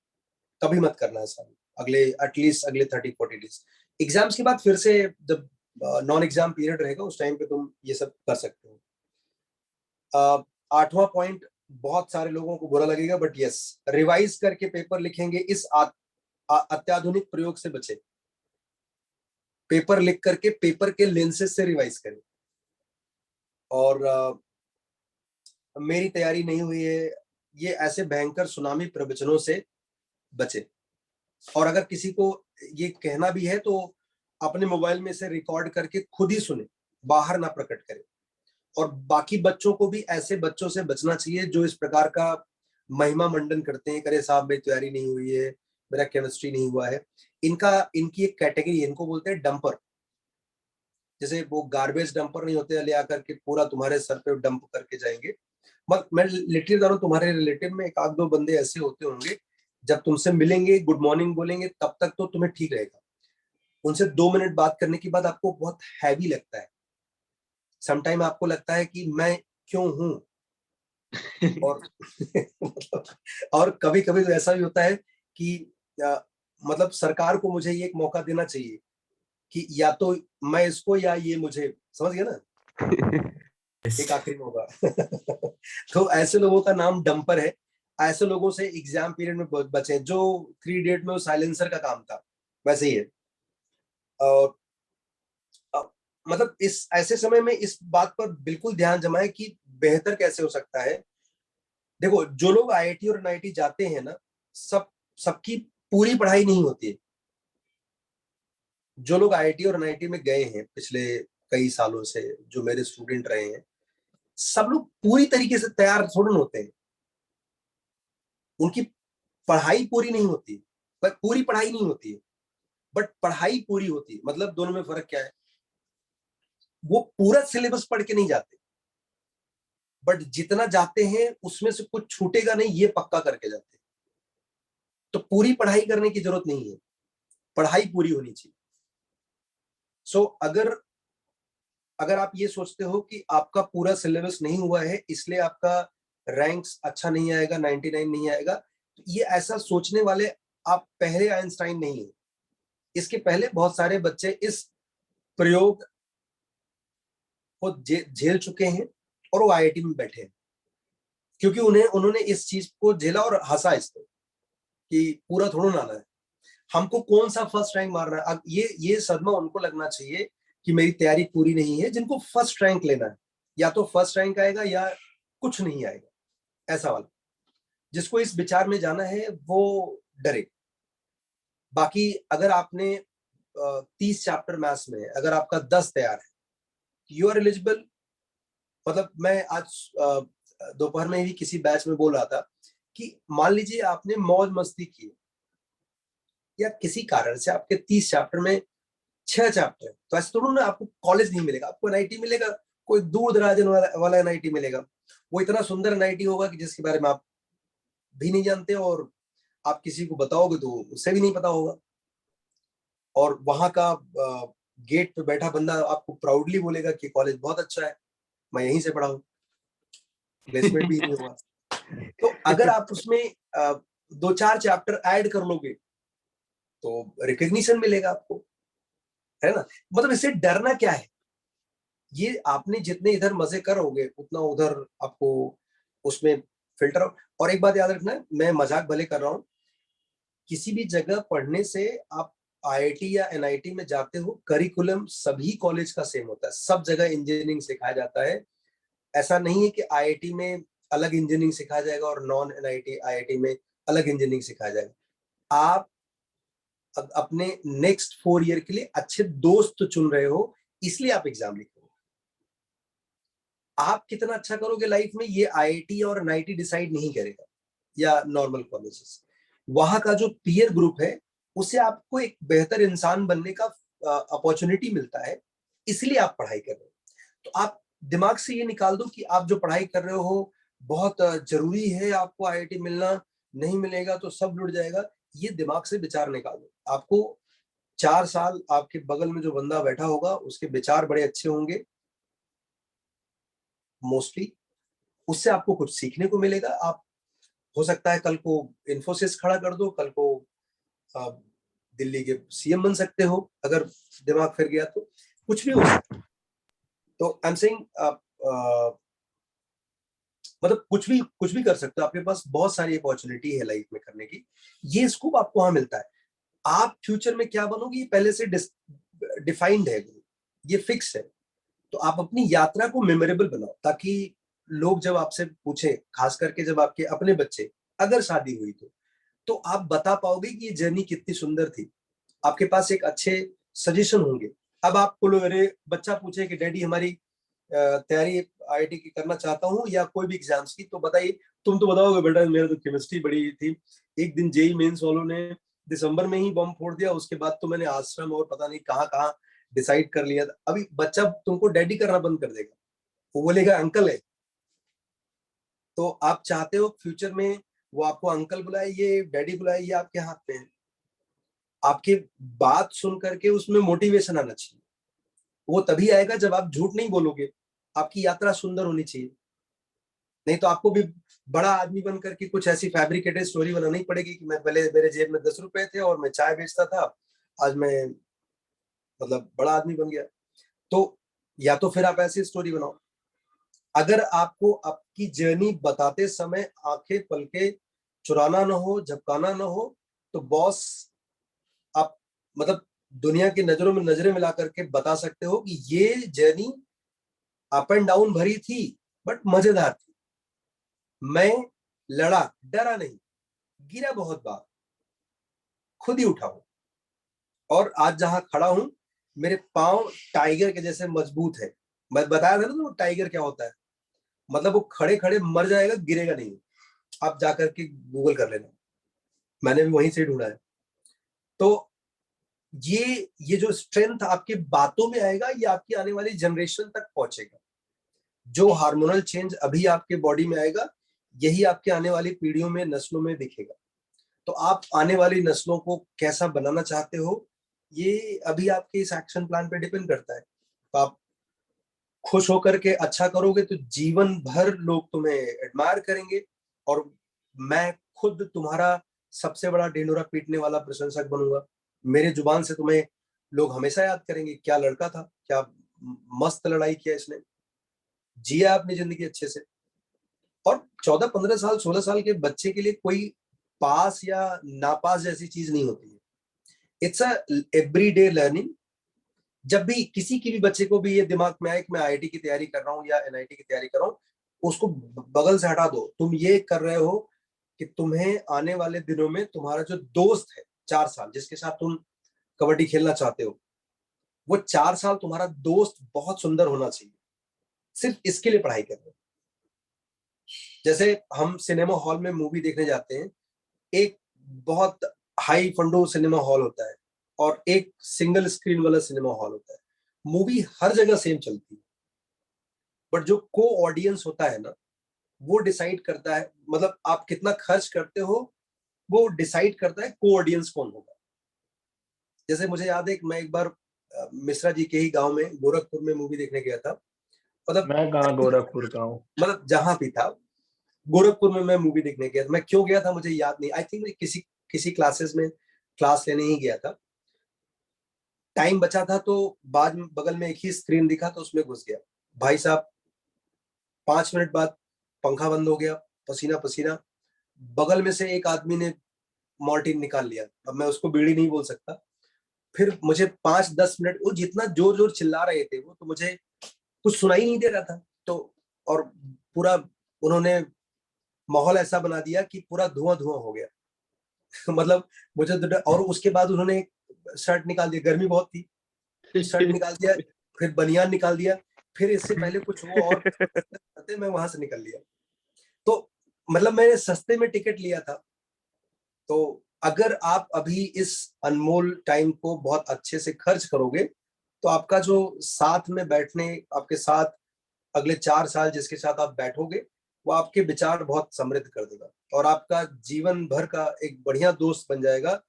कभी मत करना ऐसा, एटलीस्ट अगले 30-40 डेज। एग्जाम्स के बाद फिर से जब नॉन एग्जाम पीरियड रहेगा उस टाइम पे तुम ये सब कर सकते हो। 8वां पॉइंट बहुत सारे लोगों को बुरा लगेगा, बट यस, रिवाइज करके पेपर लिखेंगे, इस अत्याधुनिक प्रयोग से बचे। पेपर लिख करके पेपर के लेंसेज से रिवाइज करें। और मेरी तैयारी नहीं हुई है, ये ऐसे भयंकर सुनामी प्रवचनों से बचे। और अगर किसी को ये कहना भी है तो अपने मोबाइल में से रिकॉर्ड करके खुद ही सुने, बाहर ना प्रकट करे। और बाकी बच्चों को भी ऐसे बच्चों से बचना चाहिए जो इस प्रकार का महिमा मंडन करते हैं, करे साहब मेरी तैयारी नहीं हुई है, मेरा केमिस्ट्री नहीं हुआ है। इनकी एक कैटेगरी, इनको बोलते हैं डंपर। जैसे वो गार्बेज डंपर नहीं होते, ले आकर के पूरा तुम्हारे सर पे डंप करके जाएंगे। मैं लिटरली बता रहा हूं, तुम्हारे रिलेटिव में 1-2 बंदे ऐसे होते होंगे, जब तुमसे मिलेंगे गुड मॉर्निंग बोलेंगे तब तक तो तुम्हें ठीक रहेगा। उनसे 2 मिनट बात करने के बाद आपको बहुत हैवी लगता है। समटाइम आपको लगता है कि मैं क्यों हूं। और और कभी कभी तो ऐसा भी होता है कि मतलब सरकार को मुझे ये एक मौका देना चाहिए कि या तो मैं इसको या ये मुझे, समझ गया ना, एक आखिरी मौका। तो ऐसे लोगों का नाम डंपर है। ऐसे लोगों से एग्जाम पीरियड में बचे। जो 3 इडियट में वो साइलेंसर का काम था, वैसे ही है। मतलब इस ऐसे समय में इस बात पर बिल्कुल ध्यान जमाएं कि बेहतर कैसे हो सकता है। देखो, जो लोग आईआईटी और एनआईटी जाते हैं ना, सबकी पूरी पढ़ाई नहीं होती है। जो लोग आईआईटी और एनआईटी में गए हैं पिछले कई सालों से, जो मेरे स्टूडेंट रहे हैं, सब लोग पूरी तरीके से तैयार थोड़े होते हैं। उनकी पढ़ाई पूरी नहीं होती, पर पूरी पढ़ाई नहीं होती है, बट पढ़ाई पूरी होती है। मतलब दोनों में फर्क क्या है? वो पूरा सिलेबस पढ़ के नहीं जाते, बट जितना जाते हैं उसमें से कुछ छूटेगा नहीं, ये पक्का करके जाते हैं। तो पूरी पढ़ाई करने की जरूरत नहीं है, पढ़ाई पूरी होनी चाहिए। सो अगर आप ये सोचते हो कि आपका पूरा सिलेबस नहीं हुआ है इसलिए आपका रैंक्स अच्छा नहीं आएगा, 99 नहीं आएगा, तो ये ऐसा सोचने वाले आप पहले आइंस्टाइन नहीं है। इसके पहले बहुत सारे बच्चे इस प्रयोग को झेल चुके हैं और वो आईआईटी में बैठे हैं, क्योंकि उन्होंने इस चीज को झेला और हंसा इस पर कि पूरा थोड़ा ना है, हमको कौन सा फर्स्ट रैंक मारना है। अब ये सदमा उनको लगना चाहिए कि मेरी तैयारी पूरी नहीं है, जिनको फर्स्ट रैंक लेना है। या तो फर्स्ट रैंक आएगा या कुछ नहीं आएगा। ऐसा वाला। जिसको इस विचार में जाना है वो डरे। बाकी अगर आपने 30 चैप्टर मैथ्स में है, अगर आपका 10 तैयार है, यू आर एलिजिबल। मतलब मैं आज दोपहर में ही किसी बैच में बोल रहा था कि मान लीजिए आपने मौज मस्ती की या किसी कारण से आपके 30 चैप्टर में 6 चैप्टर है, तो ऐसे थोड़ा ना आपको कॉलेज नहीं मिलेगा, आपको एनआईटी मिलेगा, कोई दूर दराज वाला एनआईटी मिलेगा। वो इतना सुंदर एनआईटी होगा कि जिसके बारे में आप भी नहीं जानते, और आप किसी को बताओगे तो उससे भी नहीं पता होगा। और वहां का गेट पे बैठा बंदा आपको प्राउडली बोलेगा कि कॉलेज बहुत अच्छा है, मैं यहीं से पढ़ा हूँ, प्लेसमेंट भी नहीं हुआ। तो अगर आप उसमें 2-4 चैप्टर ऐड कर लोगे तो रिकग्निशन मिलेगा आपको, है ना। मतलब इससे डरना क्या है, ये आपने जितने इधर मजे करोगे उतना उधर आपको उसमें फिल्टर। और एक बात याद रखना, मैं मजाक भले कर रहा हूँ, किसी भी जगह पढ़ने से आप आईआईटी या एनआईटी में जाते हो, करिकुलम सभी कॉलेज का सेम होता है, सब जगह इंजीनियरिंग सिखाया जाता है। ऐसा नहीं है कि आईआईटी में अलग इंजीनियरिंग सिखाया जाएगा और नॉन एनआईटी आईआईटी में अलग इंजीनियरिंग सिखाया जाएगा। आप अपने नेक्स्ट 4 ईयर के लिए अच्छे दोस्त चुन रहे हो, इसलिए आप एग्जाम लिखोगे। आप कितना अच्छा करोगे लाइफ में ये आईआईटी और एनआईटी डिसाइड नहीं करेगा, या नॉर्मल कॉलेजेस। वहां का जो पीयर ग्रुप है उससे आपको एक बेहतर इंसान बनने का अपॉर्चुनिटी मिलता है, इसलिए आप पढ़ाई कर रहे हो। तो आप दिमाग से ये निकाल दो कि आप जो पढ़ाई कर रहे हो बहुत जरूरी है, आपको आईआईटी मिलना, नहीं मिलेगा तो सब लुट जाएगा। ये दिमाग से विचार निकाल दो। आपको 4 साल आपके बगल में जो बंदा बैठा होगा उसके विचार बड़े अच्छे होंगे मोस्टली, उससे आपको कुछ सीखने को मिलेगा। आप हो सकता है कल को इन्फोसिस खड़ा कर दो, कल को दिल्ली के सीएम बन सकते हो, अगर दिमाग फिर गया तो कुछ भी हो सकता है। तो आई एम सेइंग मतलब कुछ भी कर सकते हो, आपके पास बहुत सारी अपॉर्चुनिटी है लाइफ में करने की, ये स्कोप आपको वहां मिलता है। आप फ्यूचर में क्या बनोगे ये पहले से डिफाइंड है, ये फिक्स है। तो आप अपनी यात्रा को मेमोरेबल बनाओ, ताकि लोग जब आपसे पूछे, खास करके जब आपके अपने बच्चे, अगर शादी हुई तो आप बता पाओगे कि ये जर्नी कितनी सुंदर थी। आपके पास एक अच्छे सजेशन होंगे। अब आपको लोग, अरे बच्चा पूछे कि डैडी हमारी तैयारी आईआईटी की करना चाहता हूँ या कोई भी एग्जाम्स की, तो बताइए। तुम तो बताओगे बेटा मेरा तो केमिस्ट्री बड़ी थी, एक दिन जेई मेंस वालों ने दिसंबर में ही बम फोड़ दिया, उसके बाद तो मैंने आश्रम और पता नहीं कहाँ कहाँ डिसाइड कर लिया। अभी बच्चा तुमको डैडी करना बंद कर देगा, वो बोलेगा अंकल है। तो आप चाहते हो फ्यूचर में वो आपको अंकल बुलाए, ये डैडी बुलाए, ये आपके हाथ में है। आपकी बात सुन करके उसमें मोटिवेशन आना चाहिए। वो तभी आएगा जब आप झूठ नहीं बोलोगे। आपकी यात्रा सुंदर होनी चाहिए, नहीं तो आपको भी बड़ा आदमी बन करके कुछ ऐसी फैब्रिकेटेड स्टोरी बनानी पड़ेगी कि मैं पहले मेरे जेब में 10 रुपए थे और मैं चाय बेचता था, आज मैं मतलब बड़ा आदमी बन गया। तो या तो फिर आप ऐसी स्टोरी बनाओ। अगर आपको आपकी जर्नी बताते समय आंखें पलके चुराना ना हो, झपकाना ना हो, तो बॉस आप मतलब दुनिया की नजरों में नजरें मिला करके बता सकते हो कि ये जर्नी अप एंड डाउन भरी थी बट मजेदार थी। मैं लड़ा, डरा नहीं, गिरा बहुत बार, खुद ही उठा हूं, और आज जहां खड़ा हूं मेरे पांव टाइगर के जैसे मजबूत है। मैं बताया था ना तो टाइगर क्या होता है, मतलब वो खड़े खड़े मर जाएगा, गिरेगा नहीं। आप जाकर के गूगल कर लेना, मैंने भी वहीं से ढूंढा है। तो ये जो स्ट्रेंथ आपकी बातों में आएगा, ये आपकी आने वाली जनरेशन तक पहुंचेगा। जो हार्मोनल चेंज अभी आपके बॉडी में आएगा, यही आपके आने वाली पीढ़ियों में, नस्लों में दिखेगा। तो आप आने वाली नस्लों को कैसा बनाना चाहते हो, ये अभी आपके इस एक्शन प्लान पे डिपेंड करता है। तो आप खुश होकर के अच्छा करोगे तो जीवन भर लोग तुम्हें एडमायर करेंगे, और मैं खुद तुम्हारा सबसे बड़ा ढिंढोरा पीटने वाला प्रशंसक बनूंगा। मेरे जुबान से तुम्हें लोग हमेशा याद करेंगे, क्या लड़का था, क्या मस्त लड़ाई किया इसने, जिया अपनी जिंदगी अच्छे से। और 14-15 साल 16 साल के बच्चे के लिए कोई पास या नापास जैसी चीज नहीं होती है। It's a everyday learning. जब भी किसी की भी बच्चे को भी ये दिमाग में आए कि मैं आईआईटी की तैयारी कर रहा हूँ या एनआईटी की तैयारी कर रहा हूँ, उसको बगल से हटा दो। तुम ये कर रहे हो कि तुम्हें आने वाले दिनों में तुम्हारा जो दोस्त है 4 साल, जिसके साथ तुम कबड्डी खेलना चाहते हो, वो 4 साल तुम्हारा दोस्त बहुत सुंदर होना चाहिए। सिर्फ इसके लिए पढ़ाई कर रहे हो। जैसे हम सिनेमा हॉल में मूवी देखने जाते हैं, एक बहुत हाई फंडो सिनेमा हॉल होता है और एक सिंगल स्क्रीन वाला सिनेमा हॉल होता है। मूवी हर जगह सेम चलती है, बट जो को ऑडियंस होता है ना, वो डिसाइड करता है, मतलब आप कितना खर्च करते हो वो डिसाइड करता है को ऑडियंस कौन होगा। जैसे मुझे याद है कि मैं एक बार मिश्रा जी के ही गांव में गोरखपुर में मूवी देखने गया था। मतलब मैं कहाँ गोरखपुर का हूँ। मतलब जहां भी था, गोरखपुर में मैं मूवी देखने गया था। मैं क्यों गया था मुझे याद नहीं, आई थिंक किसी किसी क्लासेस में क्लास लेने ही गया था। टाइम बचा था तो बाद में बगल में एक ही स्क्रीन दिखा तो उसमें घुस गया। भाई साहब 5 मिनट बाद पंखा बंद हो गया, पसीना पसीना। बगल में से एक आदमी ने मॉर्टिन निकाल लिया। अब मैं उसको बीड़ी नहीं बोल सकता। फिर मुझे 5-10 मिनट वो जितना जोर जोर चिल्ला रहे थे वो, तो मुझे कुछ सुनाई नहीं दे रहा था। तो और पूरा उन्होंने माहौल ऐसा बना दिया कि पूरा धुआं धुआं हो गया। मतलब मुझे तो और उसके बाद उन्होंने शर्ट निकाल दिया, गर्मी बहुत थी, शर्ट निकाल दिया, फिर बनियान निकाल दिया, फिर इससे पहले कुछ हुआ और मैं वहां से निकल लिया। तो मतलब मैंने सस्ते में टिकट लिया था। तो अगर आप अभी इस अनमोल टाइम को बहुत अच्छे से खर्च करोगे तो आपका जो साथ में बैठने, आपके साथ अगले 4 साल जिसके साथ आप बैठोगे, वो आपके विचार बहुत समृद्ध कर देगा और आपका जीवन भर का एक बढ़िया दोस्त बन जाएगा,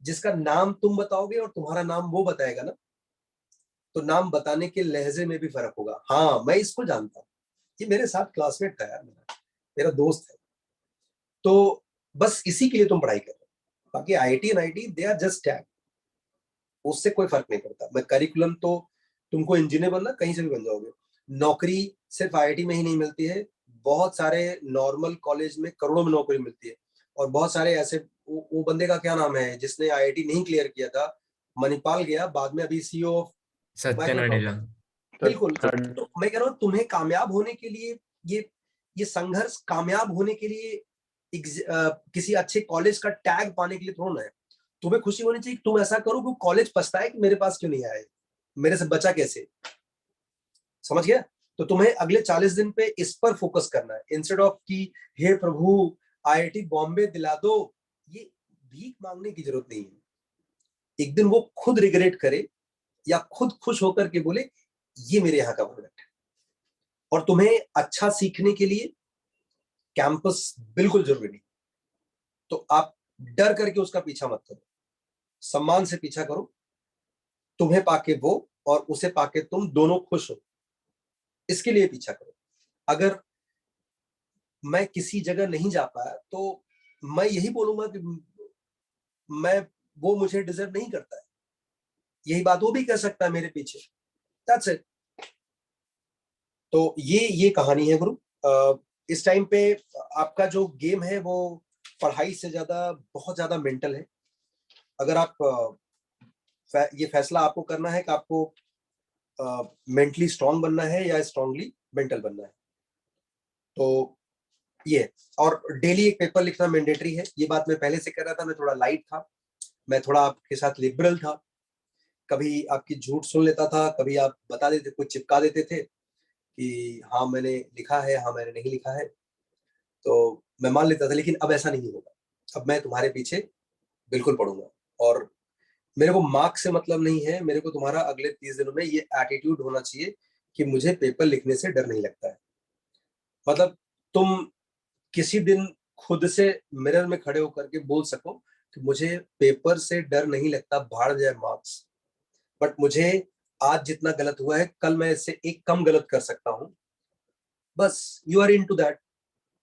जिसका नाम तुम बताओगे और तुम्हारा नाम वो बताएगा ना, तो नाम बताने के लहजे में भी फर्क होगा। हाँ, मैं इसको जानता हूँ, ये मेरे साथ क्लासमेट था यार, मेरा दोस्त है। तो बस इसी के लिए तुम पढ़ाई कर रहे हो। बाकी IIT NIT they are just tag, उससे कोई फर्क नहीं पड़ता। मैं करिकुलम तो तुमको इंजीनियर बनना कहीं से भी बन जाओगे। नौकरी सिर्फ आईआईटी में ही नहीं मिलती है, बहुत सारे नॉर्मल कॉलेज में करोड़ों में नौकरी मिलती है। और बहुत सारे ऐसे, वो बंदे का क्या नाम है जिसने आईआईटी नहीं क्लियर किया था, मणिपाल गया, बाद में अभी सीईओ ऑफ सत्य माइक्रोसॉफ्ट। नडेला। बिल्कुल। तो मैं कह रहा हूँ तुम्हें कामयाब होने के लिए ये संघर्ष कामयाब होने के लिए किसी अच्छे कॉलेज का टैग पाने के लिए थोड़ा ना है। तुम्हें खुशी होनी चाहिए कि तुम ऐसा करो कि कॉलेज पछताए कि मेरे पास क्यों नहीं आए, मेरे से बचा कैसे। समझ गया? तो तुम्हें अगले 40 दिन पे इस पर फोकस करना है, इंस्टेड ऑफ कि हे प्रभु आईआईटी बॉम्बे दिला दो। ये भीख मांगने की जरूरत नहीं है। एक दिन वो खुद रिग्रेट करे या खुद खुश होकर के बोले ये मेरे यहाँ का प्रोडक्ट है। और तुम्हें अच्छा सीखने के लिए कैंपस बिल्कुल जरूरी नहीं। तो आप डर करके उसका पीछा मत करो, सम्मान से पीछा करो। तुम्हें पाके वो और उसे पाके तुम दोनों खुश हो, इसके लिए पीछा करो। अगर मैं किसी जगह नहीं जा पाया तो मैं यही बोलूंगा कि मैं वो मुझे डिजर्व नहीं करता है। यही बात वो भी कह सकता है मेरे पीछे। That's it. तो ये कहानी है गुरु। इस टाइम पे आपका जो गेम है वो पढ़ाई से ज्यादा बहुत ज्यादा मेंटल है। अगर आप ये फैसला आपको करना है कि आपको मेंटली स्ट्रांग बनना है या स्ट्रांगली मेंटल बनना है, तो ये। और डेली एक पेपर लिखना मैंडेटरी है। ये बात मैं पहले से कर रहा था, मैं थोड़ा लाइट था, मैं थोड़ा आपके साथ लिबरल था। कभी आपकी झूठ सुन लेता था, कभी आप बता देते, कुछ चिपका देते थे कि हाँ मैंने लिखा है, हाँ मैंने नहीं लिखा है, तो मैं मान लेता था। लेकिन अब ऐसा नहीं होगा। अब मैं तुम्हारे पीछे बिल्कुल पढ़ूंगा और मेरे को मार्क से मतलब नहीं है। मेरे को तुम्हारा अगले 30 दिनों में ये एटीट्यूड होना चाहिए कि मुझे पेपर लिखने से डर नहीं लगता है। मतलब तुम किसी दिन खुद से मिरर में खड़े होकर के बोल सको कि मुझे पेपर से डर नहीं लगता, भाड़ जाए मार्क्स, बट मुझे आज जितना गलत हुआ है कल मैं इससे एक कम गलत कर सकता हूं। बस यू आर इनटू दैट।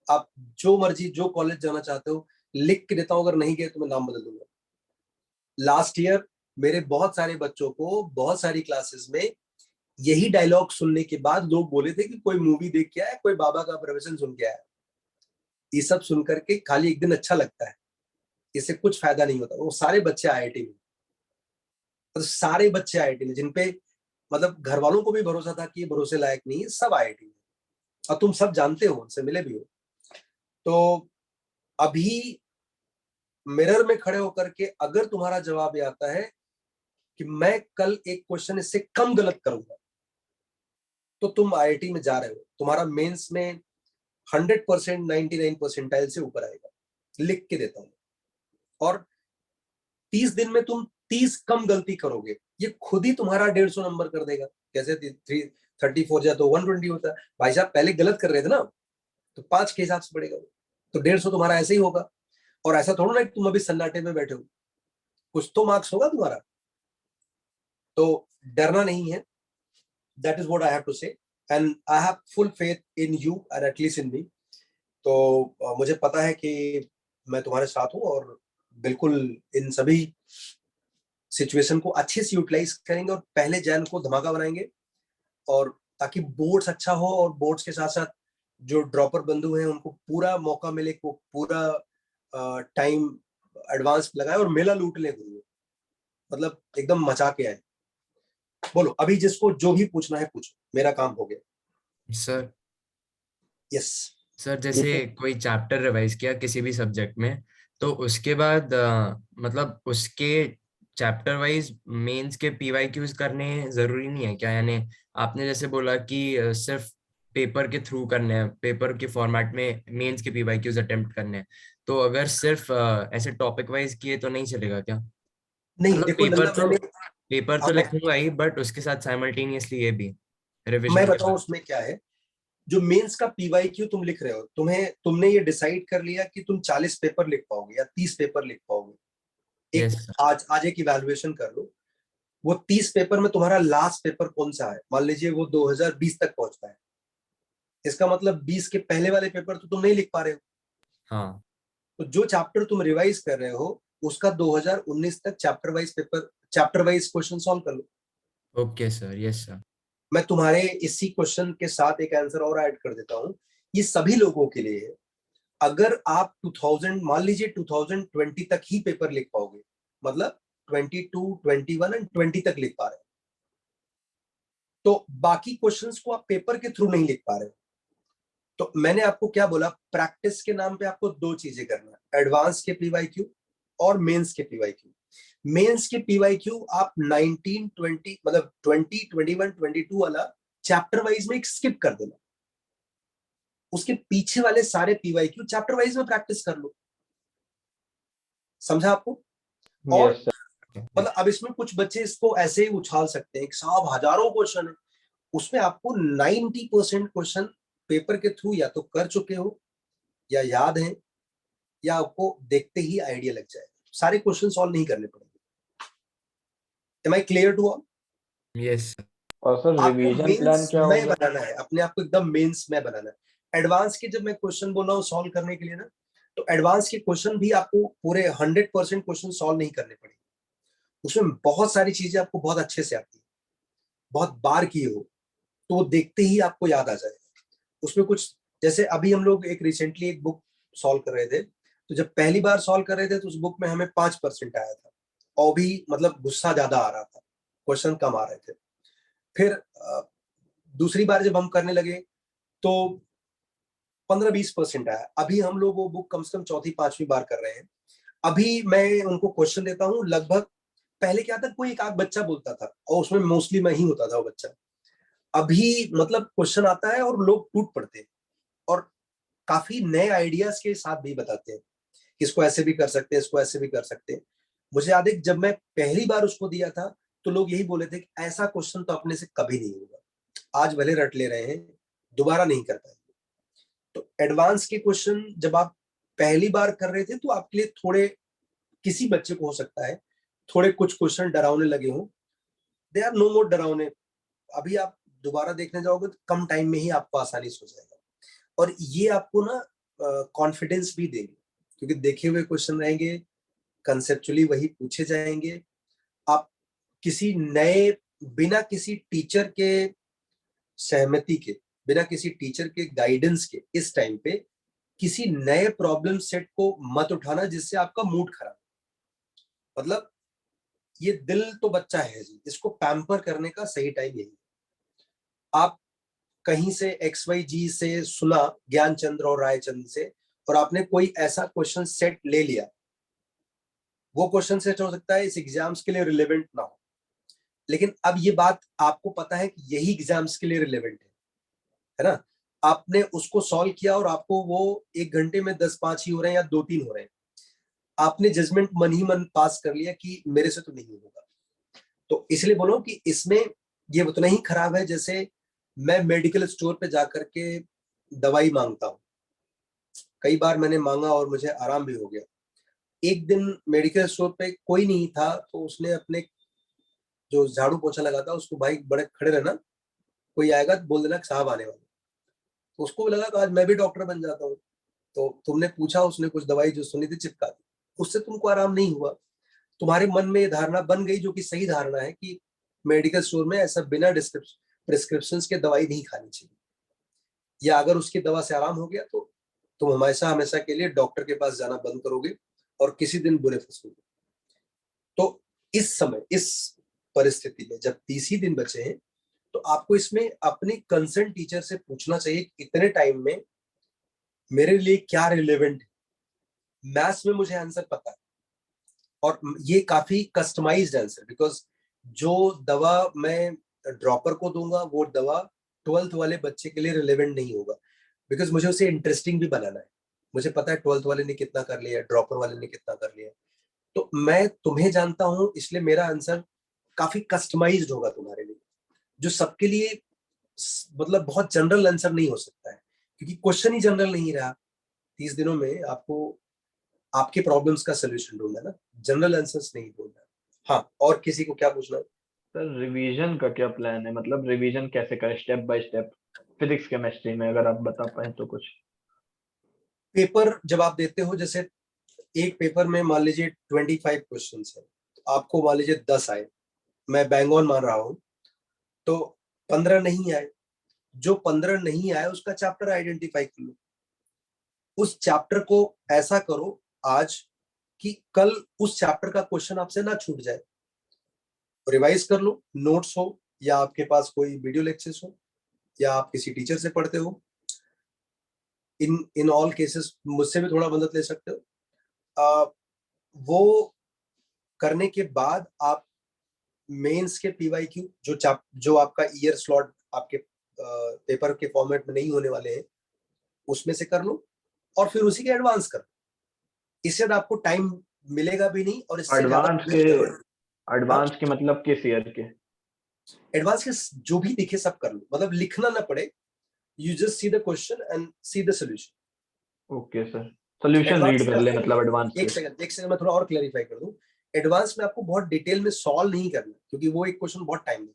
आप जो मर्जी जो कॉलेज जाना चाहते हो लिख के देता हूं, अगर नहीं गए तो मैं नाम बदल दूंगा। लास्ट ईयर मेरे बहुत सारे बच्चों को बहुत सारी क्लासेस में यही डायलॉग सुनने के बाद लोग बोले थे कि कोई मूवी देख के आया, कोई बाबा का प्रवचन सुन के आया। ये सब सुन करके खाली एक दिन अच्छा लगता है, इससे कुछ फायदा नहीं होता। वो सारे बच्चे आईआईटी में, तो सारे बच्चे आईआईटी में जिनपे मतलब घर वालों को भी भरोसा था कि ये भरोसे लायक नहीं है, सब आईआईटी में। और तुम सब जानते हो, उनसे मिले भी हो। तो अभी मिरर में खड़े होकर के अगर तुम्हारा जवाब ये आता है कि मैं कल एक क्वेश्चन इससे कम गलत करूंगा, तो तुम आईआईटी में जा रहे हो, तुम्हारा मेंस में 100% 99 परसेंटाइल से ऊपर आएगा, लिख के देता हूं। और 30 दिन में तुम 30 कम गलती करोगे, ये खुद ही तुम्हारा 150 नंबर कर देगा। कैसे 334 या तो 120 होता है भाई साहब, पहले गलत कर रहे थे ना, तो 5 के हिसाब से बढ़ेगा वो, तो 150 तुम्हारा ऐसे ही होगा। और ऐसा थोड़ा ना कि तुम अभी सन्नाटे में बैठे हो, कुछ तो मार्क्स होगा तुम्हारा। तो डरना नहीं है, that is what I have to say, and I have full faith in you and at least in me. तो मुझे पता है कि मैं तुम्हारे साथ हूं, और बिल्कुल इन सभी सिचुएशन को अच्छे से यूटिलाइज करेंगे और पहले जैन को धमाका बनाएंगे, और ताकि बोर्ड्स अच्छा हो, और बोर्ड्स के साथ साथ जो ड्रॉपर बंधु हैं उनको पूरा मौका मिले को पूरा टाइम एडवांस लगाए और मेला लूट ले, मतलब एकदम मचा के आए। बोलो अभी जिसको जो भी पूछना है पूछो, मेरा काम हो गया। सर यस सर जैसे कोई चैप्टर रिवाइज किया किसी भी सब्जेक्ट में, तो उसके बाद मतलब उसके चैप्टर वाइज मेंस के पीवाईक्यूज करने जरूरी नहीं है क्या? यानी आपने जैसे बोला कि सिर्फ पेपर के थ्रू करने हैं, पेपर के फॉर्मेट में मेंस के पीवाईक्यूज अटेम्प्ट करने हैं, तो अगर सिर्फ ऐसे टॉपिक वाइज किए तो नहीं चलेगा क्या? नहीं, मतलब देखो नंदा, पेपर तो लिखूंगा ही, बट उसके साथ साइमल्टेनियसली ये भी रिविजन मैं के बताऊं बाद। उसमें क्या है। जो मेंस का पीवाईक्यू तुम लिख रहे हो, तुमने ये डिसाइड कर लिया कि तुम 40 पेपर लिख पाओगे या 30 पेपर लिख पाओगे। एक यस सर। आज एक इवैल्यूएशन कर लो, वो 30 पेपर में तुम्हारा लास्ट पेपर कौन सा है, मान लीजिए वो 2020 तक पहुंचता है, इसका मतलब 20 के पहले वाले पेपर तो तुम नहीं लिख पा रहे हो। हाँ तो जो चैप्टर तुम रिवाइज कर रहे हो उसका 2019 तक चैप्टर वाइज क्वेश्चन सॉल्व कर लो। Okay sir, yes sir. मैं तुम्हारे इसी क्वेश्चन के साथ एक आंसर और ऐड कर देता हूं, ये सभी लोगों के लिए है। अगर आप 2000 मान लीजिए 2020 तक ही पेपर लिख पाओगे, मतलब 22, 21 एंड 20 तक लिख पा रहे हो, तो बाकी क्वेश्चंस को आप पेपर के थ्रू नहीं लिख पा रहे हो। तो मैंने आपको क्या बोला, प्रैक्टिस के नाम पे आपको दो चीजें करना है, एडवांस के पीवाईक्यू और मेंस के पीवाईक्यू। मेंस के पीवाईक्यू आप 19, 20 मतलब 20, 21, 22 वाला चैप्टर वाइज में एक स्किप कर देना, उसके पीछे वाले सारे पीवाईक्यू चैप्टर वाइज में प्रैक्टिस कर लो। समझा आपको? और यस सर। मतलब अब इसमें कुछ बच्चे इसको ऐसे ही उछाल सकते हैं कि साहब हजारों क्वेश्चन है, उसमें आपको 90% क्वेश्चन पेपर के थ्रू या तो कर चुके हो या याद है, या आपको देखते ही आइडिया लग जाएगा, सारे क्वेश्चन सॉल्व नहीं करने पड़ेंगे। Am I clear to all? Yes sir. और सर आपको रिवीजन प्लान मेंस क्या में होगा? बनाना है, अपने आप को एकदम मेंस में बनाना है। एडवांस के जब मैं क्वेश्चन बोल रहा हूँ सॉल्व करने के लिए ना, तो एडवांस के क्वेश्चन भी आपको पूरे 100% क्वेश्चन सॉल्व नहीं करने पड़ेंगे, उसमें बहुत सारी चीजें आपको बहुत अच्छे से आती है, बहुत बार की हो, तो वो देखते ही आपको याद आ जाएगा। उसमें कुछ जैसे अभी हम लोग एक रिसेंटली एक बुक सॉल्व कर रहे थे, तो जब पहली बार सॉल्व कर रहे थे तो उस बुक में हमें 5% आया था, और भी मतलब गुस्सा ज्यादा आ रहा था, क्वेश्चन कम आ रहे थे। फिर दूसरी बार जब हम करने लगे तो 15-20% आया। अभी हम लोग वो बुक कम से कम चौथी पांचवी बार कर रहे हैं। अभी मैं उनको क्वेश्चन देता हूँ, लगभग पहले क्या था, कोई एक आध बच्चा बोलता था और उसमें मोस्टली मैं ही होता था वो बच्चा। अभी मतलब क्वेश्चन आता है और लोग टूट पड़ते हैं, और काफी नए आइडियाज के साथ भी बताते हैं, इसको ऐसे भी कर सकते हैं, इसको ऐसे भी कर सकते हैं। मुझे याद है जब मैं पहली बार उसको दिया था तो लोग यही बोले थे कि ऐसा क्वेश्चन तो अपने से कभी नहीं होगा, आज भले रट ले रहे हैं, दोबारा नहीं कर पाएंगे। तो एडवांस के क्वेश्चन जब आप पहली बार कर रहे थे तो आपके लिए थोड़े, किसी बच्चे को हो सकता है थोड़े कुछ क्वेश्चन डरावने लगे हों, दे आर नो मोर डरावने। अभी आप दोबारा देखने जाओगे तो कम टाइम में ही आपको आसानी से हो जाएगा, और ये आपको ना कॉन्फिडेंस भी देंगे, क्योंकि देखे हुए क्वेश्चन रहेंगे, कंसेप्चुअली वही पूछे जाएंगे। आप किसी नए, बिना किसी टीचर के सहमति के, बिना किसी टीचर के गाइडेंस के इस टाइम पे किसी नए प्रॉब्लम सेट को मत उठाना जिससे आपका मूड खराब। मतलब ये दिल तो बच्चा है जी, इसको पैम्पर करने का सही टाइम यही है। आप कहीं से XYG से सुना, ज्ञानचंद्र और रायचंद्र से, और आपने कोई ऐसा क्वेश्चन सेट ले लिया, वो क्वेश्चन सेट हो सकता है इस एग्जाम्स के लिए रिलेवेंट ना हो, लेकिन अब ये बात आपको पता है कि यही एग्जाम्स के लिए रिलेवेंट है ना? आपने उसको सॉल्व किया और आपको वो 1 घंटे में 10-5 ही हो रहे हैं या 2-3 हो रहे हैं, आपने जजमेंट मन ही मन पास कर लिया कि मेरे से तो नहीं होगा। तो इसलिए बोलो कि इसमें ये उतना ही खराब है जैसे मैं मेडिकल स्टोर पे जाकर के दवाई मांगता हूँ। कई बार मैंने मांगा और मुझे आराम भी हो गया। एक दिन मेडिकल स्टोर पे कोई नहीं था, तो उसने अपने जो झाड़ू पोछा लगा था उसको, भाई बड़े खड़े रहना, कोई आएगा तो बोल देना साहब आने वाले। तो उसको भी लगा कि आज मैं भी डॉक्टर बन जाता हूँ। तो तुमने पूछा, उसने कुछ दवाई जो सुनी थी चिपका दी, उससे तुमको आराम नहीं हुआ। तुम्हारे मन में ये धारणा बन गई, जो कि सही धारणा है, कि मेडिकल स्टोर में ऐसा बिना प्रिस्क्रिप्शन के दवाई नहीं खानी चाहिए, या अगर उसकी दवा से आराम हो गया तो तुम हमेशा हमेशा के लिए डॉक्टर के पास जाना बंद करोगे और किसी दिन बुरे फंसोगे। तो इस समय, इस परिस्थिति में जब 30 ही दिन बचे हैं, तो आपको इसमें अपने कंसर्न टीचर से पूछना चाहिए कि इतने टाइम में मेरे लिए क्या रिलेवेंट है। मैथ्स में मुझे आंसर पता है, और ये काफी कस्टमाइज्ड आंसर, बिकॉज जो दवा मैं ड्रॉपर को दूंगा वो दवा 12th वाले बच्चे के लिए रिलेवेंट नहीं होगा, बिकॉज मुझे उसे इंटरेस्टिंग भी बनाना है। मुझे पता है 12th वाले ने कितना कर लिया, ड्रॉपर वाले ने कितना कर लिया, तो मैं तुम्हें जानता हूं, इसलिए मेरा आंसर काफी कस्टमाइज्ड होगा तुम्हारे लिए, जो सबके लिए मतलब बहुत जनरल आंसर नहीं हो सकता है, क्योंकि क्वेश्चन ही जनरल नहीं रहा। 30 दिनों में आपको आपके प्रॉब्लम्स का सोल्यूशन ढूंढना ना, जनरल आंसर्स नहीं ढूंढना। हाँ, और किसी को क्या पूछना है? सर रिवीजन का क्या प्लान है, मतलब रिवीजन कैसे करें step by step physics chemistry में, अगर आप बता पाए तो कुछ। पेपर जब आप देते हो, जैसे एक पेपर में मान लीजिए 25 क्वेश्चन है, तो आपको मान लीजिए 10 आए, मैं बैंग ऑन मान रहा हूं, तो 15 नहीं आए। जो 15 नहीं आए उसका चैप्टर आइडेंटिफाई कर लो, उस चैप्टर को ऐसा करो आज कि कल उस चैप्टर का क्वेश्चन आपसे ना छूट जाए। रिवाइज कर लो, नोट्स हो या आपके पास कोई वीडियो लेक्चर्स हो या आप किसी टीचर से पढ़ते हो, इन ऑल केसेस मुझसे भी थोड़ा मदद ले सकते हो। वो करने के बाद आप मेंस के पीवाईक्यू जो आपका ईयर स्लॉट आपके पेपर के फॉर्मेट में नहीं होने वाले हैं, उसमें से कर लो, और फिर उसी के एडवांस कर। इससे आपको टाइम मिलेगा भी नहीं, और इससे एडवांस के मतलब किस ईयर के? एडवांस के जो भी दिखे सब कर लो, मतलब लिखना ना पड़े, you just see the question and C the solution. Okay sir, solution read कर ले मतलब एडवांस एक सेकंड मैं थोड़ा और क्लैरिफाई कर दूं। एडवांस में आपको बहुत डिटेल में सॉल्व नहीं करना, क्योंकि वो एक क्वेश्चन बहुत टाइम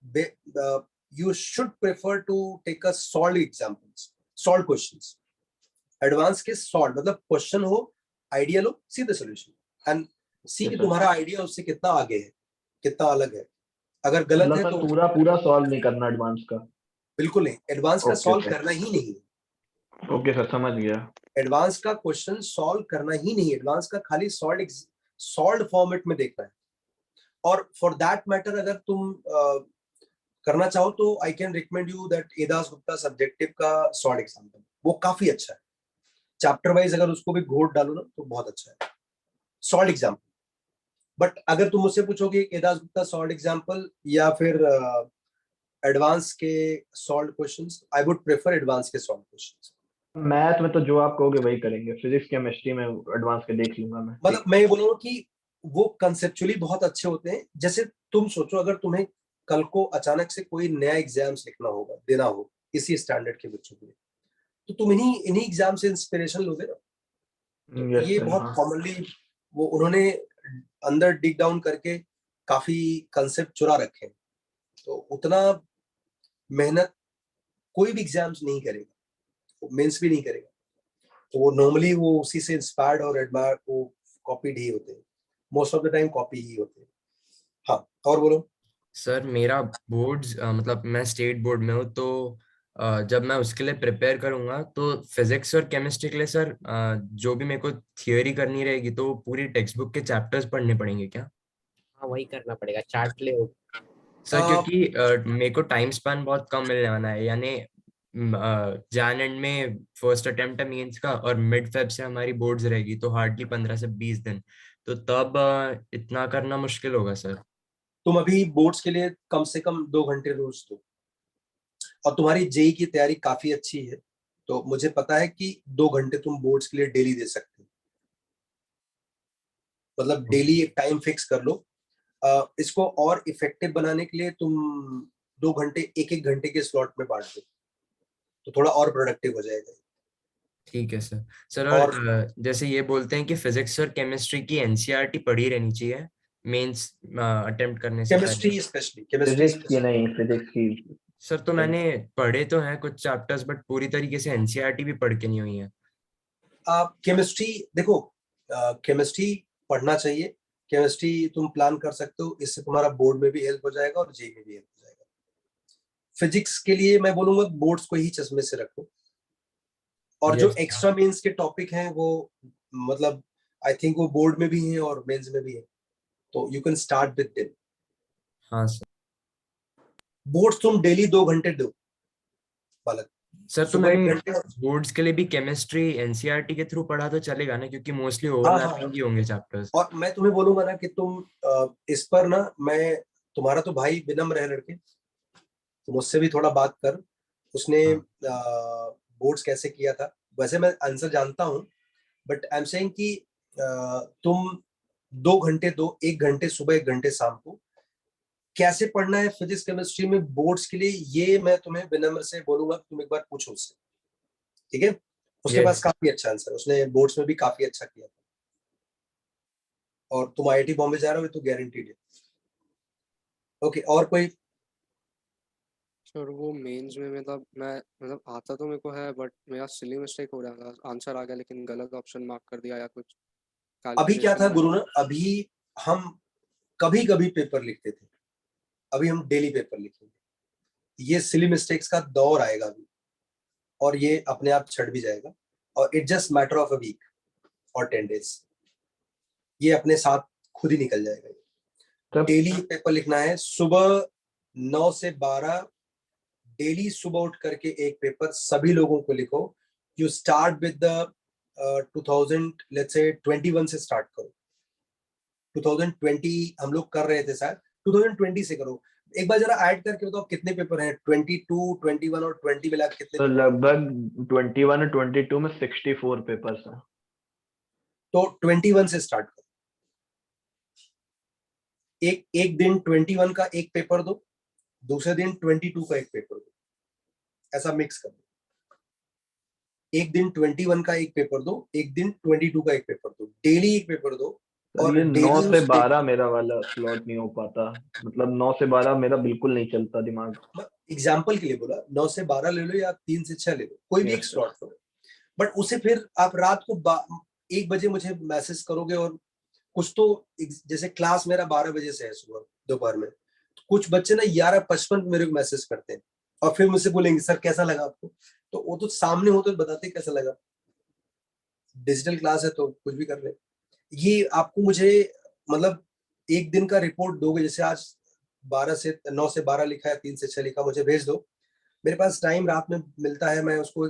लेगा। You should prefer to take a solve examples, solve questions. Advance के सॉल्व मतलब क्वेश्चन हो, आइडिया लो, see the solution and see कि तुम्हारा आइडिया उससे कितना आगे है, कितना अलग है। अगर गलत है मतलब तो पूरा पूरा सॉल्व नहीं करना एडवांस का? बिल्कुल नहीं, एडवांस का सॉल्व करना ही नहीं है। ओके सर, समझ गया। एडवांस का क्वेश्चन सॉल्व करना ही नहीं, एडवांस का खाली सॉल्व फॉर्मेट में देखना है। और फॉर दैट मैटर अगर तुम करना चाहो तो I can recommend you that एदास Gupta subjective का सॉल्व एग्जाम्पल, वो काफी अच्छा है। चैप्टर वाइज अगर उसको भी घोट डालो ना तो बहुत अच्छा है सॉल्व एग्जाम्पल। बट अगर तुम मुझसे पूछोगे एदास गुप्ता सॉल्व एग्जाम्पल या फिर एडवांस के solve questions, I would prefer advance के सॉल्व क्वेश्चंस। मैथ में तो जो आप कहोगे वही करेंगे, फिजिक्स केमिस्ट्री में एडवांस के देख लूंगा मैं। मतलब मैं ये बोलूंगा कि वो कंसेप्चुअली बहुत अच्छे होते हैं। जैसे तुम सोचो, अगर तुम्हें कल को अचानक से कोई नया एग्जाम्स लिखना होगा, देना हो इसी स्टैंडर्ड के बच्चों के लिए, तो तुम इन्हीं एग्जाम से इंस्पिरेशन लोगे ना। तो ये बहुत कॉमनली वो उन्होंने अंदर डिग डाउन करके काफी कंसेप्ट चुरा रखे हैं, तो उतना मेहनत कोई भी एग्जाम्स नहीं करेगा, मेंस भी नहीं करेगा, तो वो नॉर्मली वो उसी से इंस्पायर्ड और एडमायर को कॉपीड ही होते हैं, most of the time copy ही होते हैं। हाँ, और बोलो। सर मेरा बोर्ड्स मतलब मैं स्टेट बोर्ड में हूँ, तो जब मैं उसके लिए प्रिपेयर करूंगा तो फिजिक्स और केमिस्ट्री के लिए सर जो भी मेरे को थियोरी करनी रहेगी तो पूरी टेक्स्ट बुक के चैप्टर्स पढ़ने पड़ेंगे क्या? हाँ, वही करना पड़ेगा, चार्ट ले। सर क्योंकि मेरे को टाइम स्पैन बहुत कम मिलने वाला है, यानी जैन एंड में फर्स्ट अटेम्प्ट है मेंस का, और मिड फेब से हमारी बोर्ड्स रहेगी, तो हार्डली 15 से 20 दिन, तो तब इतना करना मुश्किल होगा सर। तुम अभी बोर्ड्स के लिए कम से कम 2 घंटे रोज दो, और तुम्हारी जेई की तैयारी काफी अच्छी है, तो मुझे पता है कि 2 घंटे तुम बोर्ड्स के लिए डेली दे सकते हो। मतलब डेली एक टाइम फिक्स कर लो। इसको और इफेक्टिव बनाने के लिए तुम 2 घंटे एक घंटे के स्लॉट में बांट दो, तो थोड़ा और प्रोडक्टिव हो जाएगा। ठीक है सर। सर और जैसे ये बोलते हैं कि फिजिक्स और केमिस्ट्री की एनसीईआरटी पढ़ी रहनी चाहिए मेंस अटेम्प्ट करने से केमिस्ट्री पहले। स्पेशली, फिजिक्स की नहीं, फिजिक्स की। सर तो मैंने पढ़े तो हैं कुछ चैप्टर्स, बट पूरी तरीके से एनसीईआरटी भी पढ़ के नहीं हुई है। आप केमिस्ट्री देखो, केमिस्ट्री पढ़ना चाहिए। केमिस्ट्री तुम प्लान कर सकते हो, इससे तुम्हारा बोर्ड में भी हेल्प हो जाएगा और जेई में भी हेल्प हो जाएगा। फिजिक्स के लिए मैं बोलूंगा बोर्ड्स को ही चश्मे से रखो, और जो Yes. एक्स्ट्रा मेंस के टॉपिक हैं वो मतलब आई थिंक वो बोर्ड में भी हैं और मेंस में भी है, तो you can start with them. हाँ सर। बोर्ड्स तुम डेली 2 घंटे दो बालक। सर तो सुबह 1 मैंने घंटे। बोर्ड्स के लिए भी केमिस्ट्री एनसीईआरटी के थ्रू पढ़ा तो चलेगा ना, क्योंकि मोस्टली हाँ, ओवरलैपिंग ही होंगे चैप्टर्स। और मैं तुम्हें बोलूंगा ना कि तुम इस पर ना, मैं तुम्हारा तो भाई विनम्र है लड़के, तो मुझसे भी थोड़ा बात कर। उसने हाँ। बोर्ड्स कैसे किया था, वैसे मैं आंसर जानता हूँ, बट आई एम सेइंग कि तुम 2 घंटे दो, 1 घंटे सुबह 1 घंटे शाम को। कैसे पढ़ना है फिजिक्स केमिस्ट्री में बोर्ड्स के लिए, ये मैं तुम्हें विनम्र से बोलूंगा, तुम एक बार पूछो उससे, ठीक है? उसके पास Yes. काफी अच्छा आंसर, उसने बोर्ड्स में भी काफी अच्छा किया था, और तुम आईआईटी बॉम्बे जा रहे हो तो गारंटीड है। ओके, और कोई? सर वो मेंस में मतलब आता तो मेरे को है, बट मेरा सिली मिस्टेक हो रहा था, आंसर आ गया लेकिन गलत ऑप्शन मार्क कर दिया या कुछ अभी क्या था कैलकुलेशन गुरु ना, अभी हम कभी कभी पेपर लिखते थे, अभी हम डेली पेपर लिखेंगे। ये सिली मिस्टेक्स का दौर आएगा अभी, और ये अपने आप छट भी जाएगा, और it just matter of a week और 10 days, ये अपने साथ खुद ही निकल जाएगा। तब डेली पेपर लिखना है, सुबह 9 से 12 डेली सुबह उठ करके एक पेपर सभी लोगों को लिखो। यू स्टार्ट विद द 2021 से स्टार्ट करो। 2020 हम लोग कर रहे थे शायद, 2020 से करो। एक बार जरा ऐड करके बताओ कितने पेपर हैं, 22, 21 और 20 मिला के कितने? तो लगभग 21 और 22 में 64 पेपर्स हैं। तो 21 से स्टार्ट करो। एक दिन 21 का एक पेपर दो, दूसरे दिन 22 का एक पेपर दो, ऐसा मिक्स कर दो। एक दिन 21 का एक पेपर दो, एक दिन 22 का एक पेपर दो, डेली एक पेपर दो। और ये 9 डेली से 12 मेरा वाला स्लॉट नहीं हो पाता, मतलब 9 से 12 मेरा बिल्कुल नहीं चलता दिमाग। एग्जाम्पल के लिए बोला, 9 से 12 ले लो या 3 से 6 ले लो, कोई भी एक Yes, स्लॉट लो, बट उसे फिर आप रात को 1 बजे मुझे मैसेज करोगे, और कुछ तो जैसे क्लास मेरा 12 बजे से है सुबह दोपहर में, तो कुछ बच्चे ना 11:55 मेरे को मैसेज करते हैं, और फिर मुझसे बोलेंगे सर कैसा लगा आपको, तो वो तो सामने हो तो बताते कैसा लगा। डिजिटल क्लास है तो कुछ भी कर ले। ये आपको मुझे मतलब एक दिन का रिपोर्ट दोगे, जैसे आज 9 से 12 लिखा है, 3 से 6 लिखा, मुझे भेज दो। मेरे पास टाइम रात में मिलता है, मैं उसको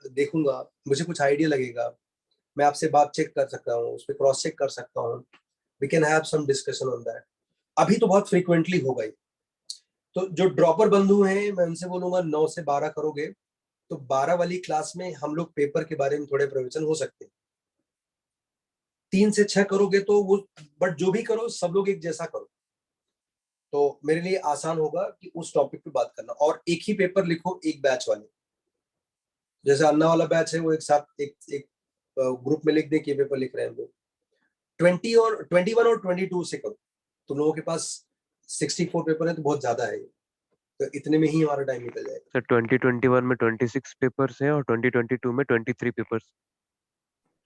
देखूंगा, मुझे कुछ आइडिया लगेगा, मैं आपसे बात चेक कर सकता हूँ, उस पर क्रॉस चेक कर सकता हूँ। We can have some discussion on that. अभी तो बहुत फ्रीक्वेंटली होगा ही। तो जो ड्रॉपर बंधु हैं, मैं उनसे बोलूंगा 9 से 12 करोगे तो 12 वाली क्लास में हम लोग पेपर के बारे में थोड़े प्रवचन हो सकते हैं। 3 से 6 करोगे तो वो, बट जो भी करो सब लोग एक जैसा करो, तो मेरे लिए आसान होगा कि उस टॉपिक पे बात करना। और एक ही पेपर लिखो एक बैच वाले, जैसे अन्ना वाला बैच है वो एक साथ एक ग्रुप में लिख दे कि पेपर लिख रहे हैं हम लोग। 21 और 22 से करो। तुम लोगों के पास 64 पेपर है तो बहुत ज्यादा है, तो इतने में ही हमारा टाइम निकल जाएगा। सर 2021 में 26 पेपर्स हैं और 2022 में 23 पेपर्स।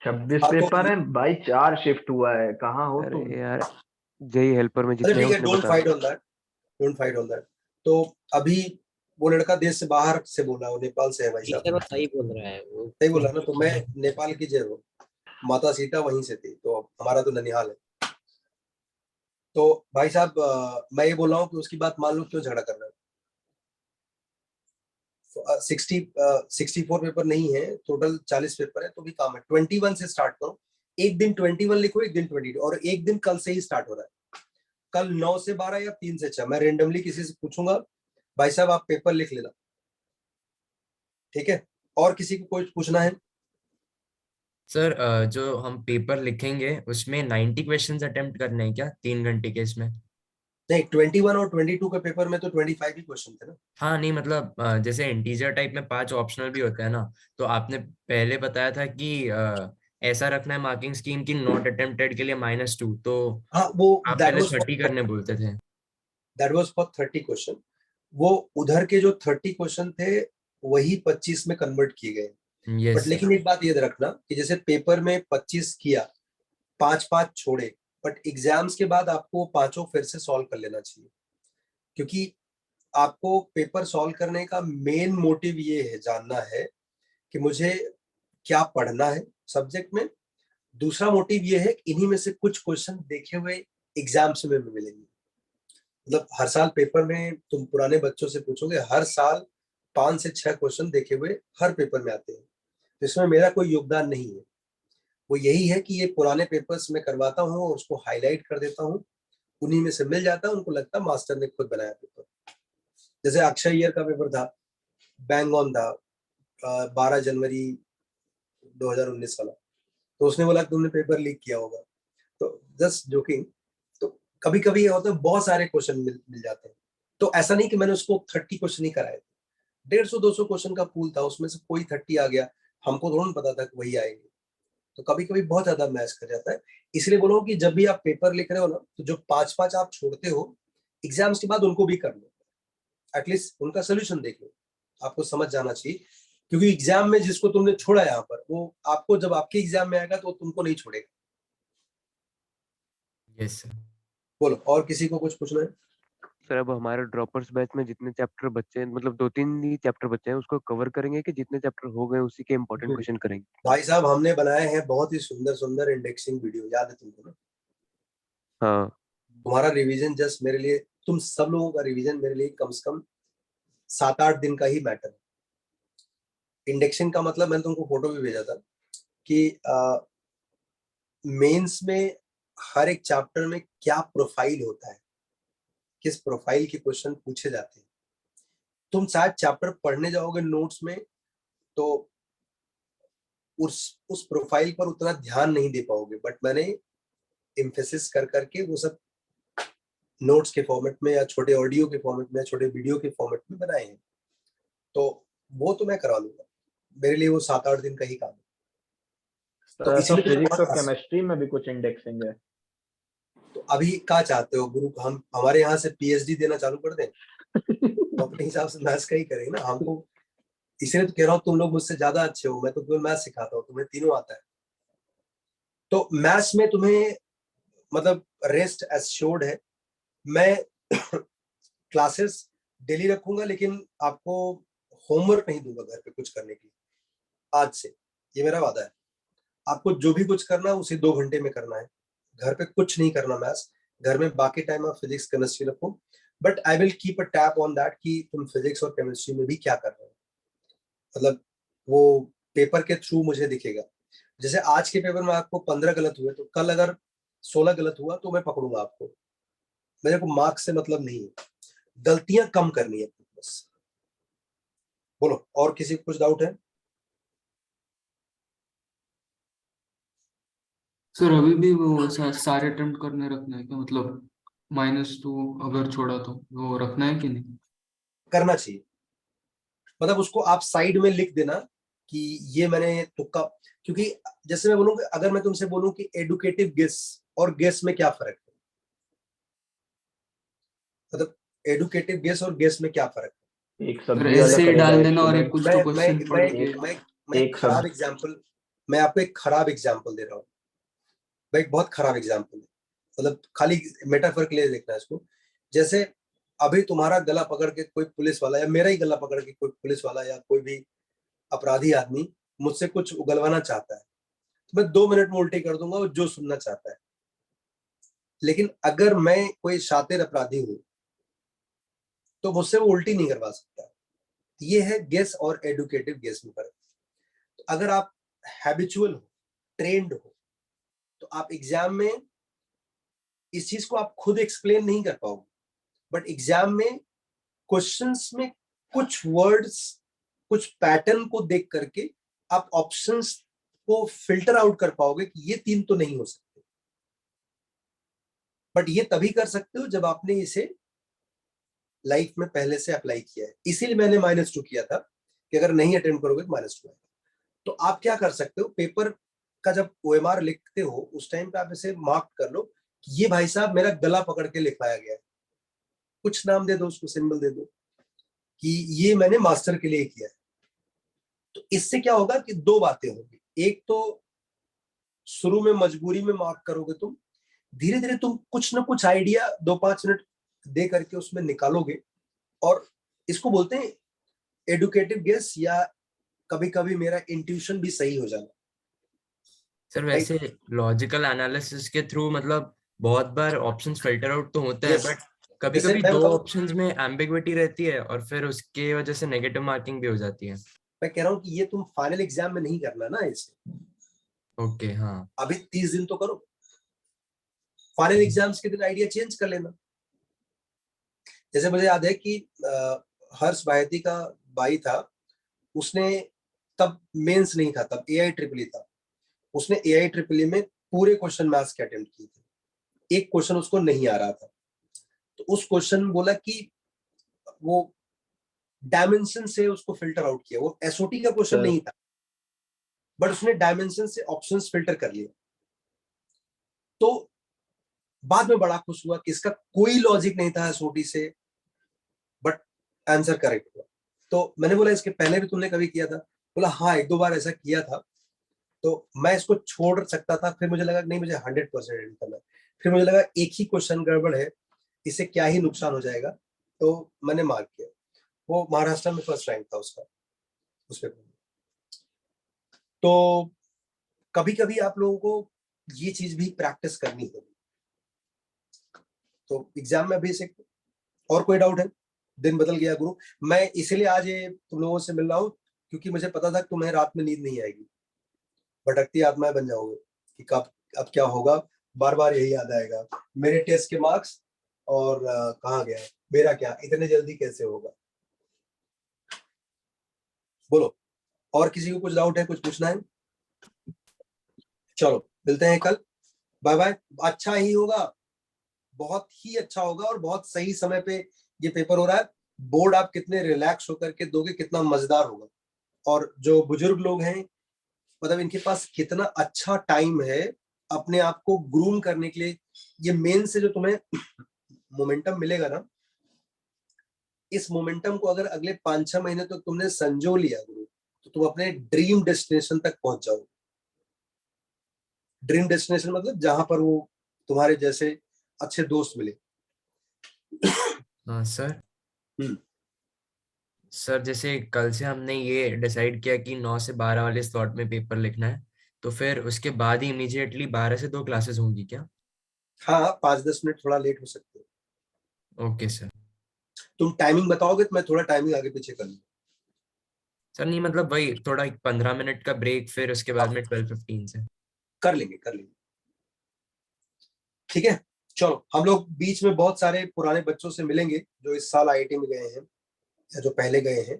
26 हाँ, तो पेपर है भाई, 4 शिफ्ट हुआ है, कहाँ हो तुम? अरे यार, जेई हेल्पर में अच्छा जितने हैं ठीक है, उतने डोंट बता फाइट दो। On that, don't fight on that. तो अभी वो लड़का देश से बाहर से बोला, वो नेपाल से है भाई ठीक साहब। है, वो सही बोल रहा है वो। सही बोला ना? तो मैं नेपाल की जय हो, माता सीता वहीं से थी, तो हमारा तो ननिहाल है। तो भाई साहब मैं ये बोल रहा हूँ कि उसकी बात मान लो, क्यों झगड़ा कर रहे हो? 64 पेपर नहीं है टोटल, 40 पेपर है, तो भी काम है। 21 से स्टार्ट करो, एक दिन 21 लिखो, एक दिन 22, और एक दिन कल से ही स्टार्ट हो रहा है। कल 9 से 12 या 3 से 6 मैं रेंडमली किसी से पूछूंगा, भाई साहब आप पेपर लिख लेना, ठीक है? और किसी को कुछ पूछना है? सर जो हम पेपर लिखेंगे उसमें 90 क्वेश्चंस अटेम्प्ट करने हैं क्या 3 घंटे के इसमें? नहीं, 21 और 22 के पेपर में तो 25 ही क्वेश्चन थे ना। हाँ नहीं मतलब जैसे इंटीजर टाइप में 5 ऑप्शनल भी होता है ना, तो आपने पहले बताया था कि ऐसा रखना है मार्किंग स्कीम की नॉट अटेम्प्टेड के लिए -2, तो हाँ, वो आप दैट पहले वाज 30 करने बोलते थे। For 30 question. वो उधर के जो 30 क्वेश्चन थे वही 25 में कन्वर्ट किए गए। But yes sir. लेकिन एक बात याद रखना कि जैसे पेपर में 25 किया, 5 छोड़े, बट एग्जाम्स के बाद आपको पांचों फिर से सॉल्व कर लेना चाहिए, क्योंकि आपको पेपर सॉल्व करने का मेन मोटिव ये है, जानना है कि मुझे क्या पढ़ना है सब्जेक्ट में। दूसरा मोटिव ये है कि इन्हीं में से कुछ क्वेश्चन देखे हुए एग्जाम्स में भी मिलेंगे। मतलब हर साल पेपर में तुम पुराने बच्चों से पूछोगे, हर साल 5 से 6 क्वेश्चन देखे हुए हर पेपर में आते हैं। तो इसमें मेरा कोई योगदान नहीं है, वो यही है कि ये पुराने पेपर्स में करवाता हूँ और उसको हाईलाइट कर देता हूँ, उन्हीं में से मिल जाता है, उनको लगता है मास्टर ने खुद बनाया पेपर। जैसे अक्षय ईयर का पेपर था, बैंग ऑन था, 12 जनवरी 2019 वाला, तो उसने बोला कि तुमने पेपर लीक किया होगा, तो जस्ट जोकिंग। तो कभी कभी ये होता है, बहुत सारे क्वेश्चन मिल जाते हैं। तो ऐसा नहीं कि मैंने उसको 30 क्वेश्चन ही कराए, 150-200 क्वेश्चन का पूल था, उसमें से कोई 30 आ गया, हमको थोड़ा पता था कि वही आएंगे। तो कभी कभी बहुत ज्यादा मैच कर जाता है। इसलिए बोलो कि जब भी आप पेपर लिख रहे हो ना, तो जो 5 आप छोड़ते हो एग्जाम्स के बाद, उनको भी कर लो, एटलीस्ट उनका सोल्यूशन देख लो, आपको समझ जाना चाहिए। क्योंकि एग्जाम में जिसको तुमने छोड़ा यहाँ पर, वो आपको जब आपके एग्जाम में आएगा तो तुमको नहीं छोड़ेगा। Yes sir. बोलो, और किसी को कुछ पूछना है? सर अब हमारे ड्रॉपर्स बैच में जितने चैप्टर बच्चे हैं, मतलब 2-3 ही चैप्टर बच्चे हैं, उसको कवर करेंगे कि जितने चैप्टर हो गए उसी के इंपॉर्टेंट क्वेश्चन करेंगे? भाई साहब, हमने बनाए हैं बहुत ही सुंदर सुंदर इंडेक्सिंग वीडियो, याद है तुमको ना? हाँ। तुम्हारा रिवीजन जस्ट मेरे लिए, तुम सब लोगों का रिवीजन मेरे लिए कम से कम 7-8 दिन का ही मैटर है। इंडेक्सिंग का मतलब मैंने तुमको फोटो भी भेजा था कि मेंस में हर एक चैप्टर में क्या प्रोफाइल होता है, किस प्रोफाइल के क्वेश्चन पूछे जाते हैं। तुम शायद चैप्टर पढ़ने जाओगे नोट्स में, तो उस प्रोफाइल पर उतना ध्यान नहीं दे पाओगे, बट मैंने एम्फेसिस कर करके वो सब नोट्स के फॉर्मेट में, या छोटे ऑडियो के फॉर्मेट में, या छोटे वीडियो के फॉर्मेट में बनाए हैं। तो वो तो मैं करा लूंगा, मेरे लिए वो 7-8 दिन का ही काम है। तो तो ऐसा इसलिए तो फिजिक्स और बहुत केमिस्ट्री में भी कुछ इंडेक्सिंग है? तो अभी क्या चाहते हो गुरु, हम हमारे यहाँ से पीएचडी देना चालू कर दें? तो अपने हिसाब से मैथ्स का ही करेंगे ना हमको। इसलिए तो कह रहा हूँ, तुम लोग मुझसे ज्यादा अच्छे हो, मैं तो तुम्हें मैथ्स सिखाता हूँ, तुम्हें तीनों आता है। तो मैथ्स में तुम्हें मतलब रेस्ट एश्योर्ड है। मैं क्लासेस डेली रखूंगा, लेकिन आपको होमवर्क नहीं दूंगा घर पे कुछ करने के लिए आज से, ये मेरा वादा है। आपको जो भी कुछ करना है उसे 2 घंटे में करना है, घर पे कुछ नहीं करना मैथ्स। घर में बाकी टाइम आप फिजिक्स केमिस्ट्री रखो, but I will keep a tap on that कि तुम फिजिक्स और केमिस्ट्री में भी क्या कर रहे हो। मतलब वो पेपर के थ्रू मुझे दिखेगा। जैसे आज के पेपर में आपको 15 गलत हुए, तो कल अगर 16 गलत हुआ तो मैं पकड़ूंगा आपको। मेरे को मार्क्स से मतलब नहीं है, गलतियां कम करनी है बस। बोलो, और किसी को कुछ डाउट है? सर अभी भी वो सारे अटेम्प्ट करने रखना है क्या, मतलब -2 अगर छोड़ा तो वो रखना है कि नहीं? करना चाहिए, मतलब उसको आप साइड में लिख देना कि ये मैंने तुक्का। क्योंकि जैसे मैं बोलूँ, अगर मैं तुमसे बोलूं कि एडुकेटिव गेस और गेस में क्या फर्क है, मतलब एडुकेटिव गेस और गेस में क्या फर्क एक सर सब्जी वाला ऐसे ही करेगा डाल एक देना और एक स्टूडेंट। कुछ है? तो मैं मैं क्वेश्चन पढ़ मैं के। मैं मैं एक खराब सब एग्जांपल, मैं आपको एक खराब एग्जांपल दे रहा हूँ। भाई बहुत खराब एग्जांपल है, मतलब खाली मेटाफर के लिए देखना है इसको। जैसे अभी तुम्हारा गला पकड़ के कोई पुलिस वाला, या मेरा ही गला पकड़ के कोई पुलिस वाला, या कोई भी अपराधी आदमी मुझसे कुछ उगलवाना चाहता है, तो मैं 2 मिनट में उल्टी कर दूंगा वो जो सुनना चाहता है। लेकिन अगर मैं कोई शातिर अपराधी हूं तो मुझसे वो उल्टी नहीं करवा सकता। ये है गेस और एडुकेटिव गेस में फर्क। तो अगर आप हैबिचुअल हो, ट्रेंड हो, तो आप एग्जाम में इस चीज को आप खुद एक्सप्लेन नहीं कर पाओगे, बट एग्जाम में क्वेश्चंस में कुछ वर्ड्स, कुछ पैटर्न को देख करके आप ऑप्शंस को फिल्टर आउट कर पाओगे कि ये 3 तो नहीं हो सकते। बट ये तभी कर सकते हो जब आपने इसे लाइफ में पहले से अप्लाई किया है। इसीलिए मैंने -2 किया था कि अगर नहीं अटेंड करोगे तो -2 आएगा। तो आप क्या कर सकते हो, पेपर का जब OMR लिखते हो उस टाइम पे आप इसे मार्क कर लो कि ये भाई साहब मेरा गला पकड़ के लिखवाया गया है, कुछ नाम दे दो, उसको सिंबल दे दो कि ये मैंने मास्टर के लिए किया है। तो इससे क्या होगा कि 2 बातें होंगी। एक तो शुरू में मजबूरी में मार्क करोगे तुम, धीरे धीरे तुम कुछ ना कुछ आइडिया 2-5 मिनट दे करके उसमें निकालोगे, और इसको बोलते हैं एडुकेटिव गेस, या कभी कभी मेरा इंट्यूशन भी सही हो जाना। सर वैसे लॉजिकल एनालिसिस के थ्रू मतलब बहुत बार ऑप्शंस फिल्टर आउट तो होते हैं, Yes. बट कभी जैसे कभी मैं 2 बताऊं, ऑप्शंस में एम्बिग्विटी रहती है और फिर उसके वजह से नेगेटिव मार्किंग भी हो जाती है। मैं कह रहा हूं कि ये तुम फाइनल एग्जाम में नहीं करना ना इसे। ओके हाँ। अभी 30 दिन तो करो, फाइनल एग्जाम्स के दिन आइडिया चेंज कर लेना। जैसे मुझे याद है कि हर्ष भायती का भाई था, उसने तब मेंस नहीं था, तब AI-EEE था। उसने AI-EEE में पूरे क्वेश्चन मैथ्स के अटेम्प्ट किए थे, एक क्वेश्चन उसको नहीं आ रहा था। तो उस क्वेश्चन में बोला कि वो डायमेंशन से उसको फिल्टर आउट किया, वो SOT का क्वेश्चन नहीं था, बट उसने डायमेंशन से ऑप्शंस फिल्टर कर लिए। तो बाद में बड़ा खुश हुआ कि इसका कोई लॉजिक नहीं था SOT से, बट आंसर करेक्ट हुआ। तो मैंने बोला इसके पहले भी तुमने कभी किया था? बोला हाँ, 1-2 बार ऐसा किया था। तो मैं इसको छोड़ सकता था, फिर मुझे लगा नहीं, मुझे 100% एडिट करना है। फिर मुझे लगा एक ही क्वेश्चन गड़बड़ है, इससे क्या ही नुकसान हो जाएगा, तो मैंने मार्क किया। वो महाराष्ट्र में फर्स्ट रैंक था उसका उस पेपर में। तो कभी कभी आप लोगों को ये चीज भी प्रैक्टिस करनी होगी। तो एग्जाम में अभी से और कोई डाउट है? दिन बदल गया गुरु। मैं इसलिए आज ये तुम लोगों से मिल रहा हूँ क्योंकि मुझे पता था कि तुम्हें रात में नींद नहीं आएगी, भटकती आत्माएं बन जाओगे कि कब अब क्या होगा, बार बार यही याद आएगा, मेरे टेस्ट के मार्क्स और कहाँ गया मेरा, क्या इतने जल्दी कैसे होगा। बोलो, और किसी को कुछ डाउट है, कुछ पूछना है? चलो मिलते हैं कल, बाय बाय। अच्छा ही होगा, बहुत ही अच्छा होगा, और बहुत सही समय पे ये पेपर हो रहा है। बोर्ड आप कितने रिलैक्स होकर के दोगे, कितना मजेदार होगा। और जो बुजुर्ग लोग हैं, मतलब इनके पास कितना अच्छा टाइम है अपने आप को ग्रूम करने के लिए। ये मेन से जो तुम्हें मोमेंटम मिलेगा ना, इस मोमेंटम को अगर अगले 5-6 महीने तो तुमने संजो लिया गुरु, तो तुम अपने ड्रीम डेस्टिनेशन तक पहुंच जाओ। ड्रीम डेस्टिनेशन मतलब जहां पर वो तुम्हारे जैसे अच्छे दोस्त मिले। हाँ सर। सर जैसे कल से हमने ये डिसाइड किया कि 9 से 12 वाले स्लॉट में पेपर लिखना है, तो फिर उसके बाद ही इमीडिएटली 12 से 2 क्लासेस होंगी क्या? हाँ, 5-10 मिनट थोड़ा लेट हो सकते हो। Okay sir. तुम टाइमिंग बताओगे तो मैं थोड़ा टाइमिंग आगे पीछे कर लूंगा। सर नहीं मतलब वही थोड़ा 15 मिनट का ब्रेक, फिर उसके बाद में 12:15 से कर लेंगे ठीक है। चलो, हम लोग बीच में बहुत सारे पुराने बच्चों से मिलेंगे जो इस साल IIT में गए हैं या जो पहले गए हैं।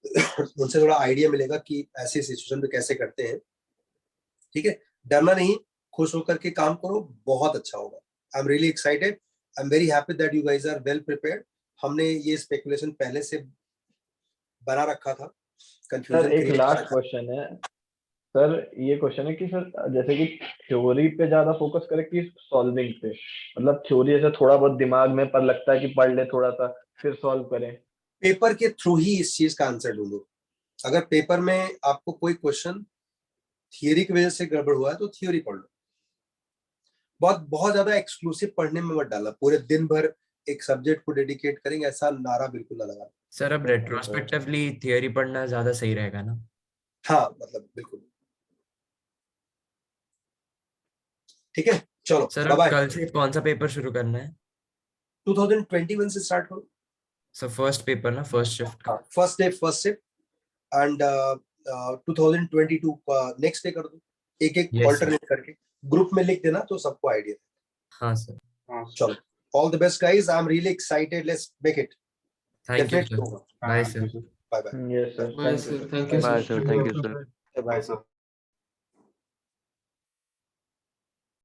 उनसे थोड़ा आइडिया मिलेगा कि ऐसी सिचुएशन में कैसे करते हैं। ठीक है, डरना नहीं, खुश होकर के काम करो, बहुत अच्छा होगा। I am really excited, I am very happy that you guys are well prepared. हमने ये स्पेकुलेशन पहले से बना रखा था, कंफ्यूजन सर एक क्रिएट लास्ट किया था। क्वेश्चन है सर, ये क्वेश्चन है कि सर जैसे कि थ्योरी पे ज्यादा फोकस करें कि सॉल्विंग पे, मतलब थ्योरी ऐसे थोड़ा बहुत दिमाग में पर लगता है कि पढ़ ले थोड़ा सा फिर सॉल्व करें। पेपर के थ्रू ही इस चीज का आंसर ढूंढो। अगर पेपर में आपको कोई क्वेश्चन थियरी की वजह से गड़बड़ हुआ है तो थियरी पढ़ लो। बहुत ज्यादा एक्सक्लूसिव पढ़ने में मत डालना, पूरे दिन भर एक सब्जेक्ट को डेडिकेट करेंगे ऐसा नारा बिल्कुल ना लगा। सर अब रेट्रोस्पेक्टिवली थियरी पढ़ना ज्यादा सही रहेगा ना? हाँ, मतलब बिल्कुल ठीक है। चलो सर बाय अब बाय। कल से कौन सा पेपर शुरू करना है? 2021 से स्टार्ट करो। सर फर्स्ट पेपर ना, फर्स्ट शिफ्ट का। फर्स्ट शिफ्ट एंड 2022 का नेक्स्ट डे कर दो, एक एक Yes, sir. ऑल्टरनेट करके ग्रुप में लिख देना तो सबको आइडिया। हाँ सर, चलो, all the best guys, I am really excited, let's make it. Thank you definitely sir, होगा। Bye sir. Bye bye yes sir, bye sir, thank you bye sir. Sir, thank you sir. Bye sir.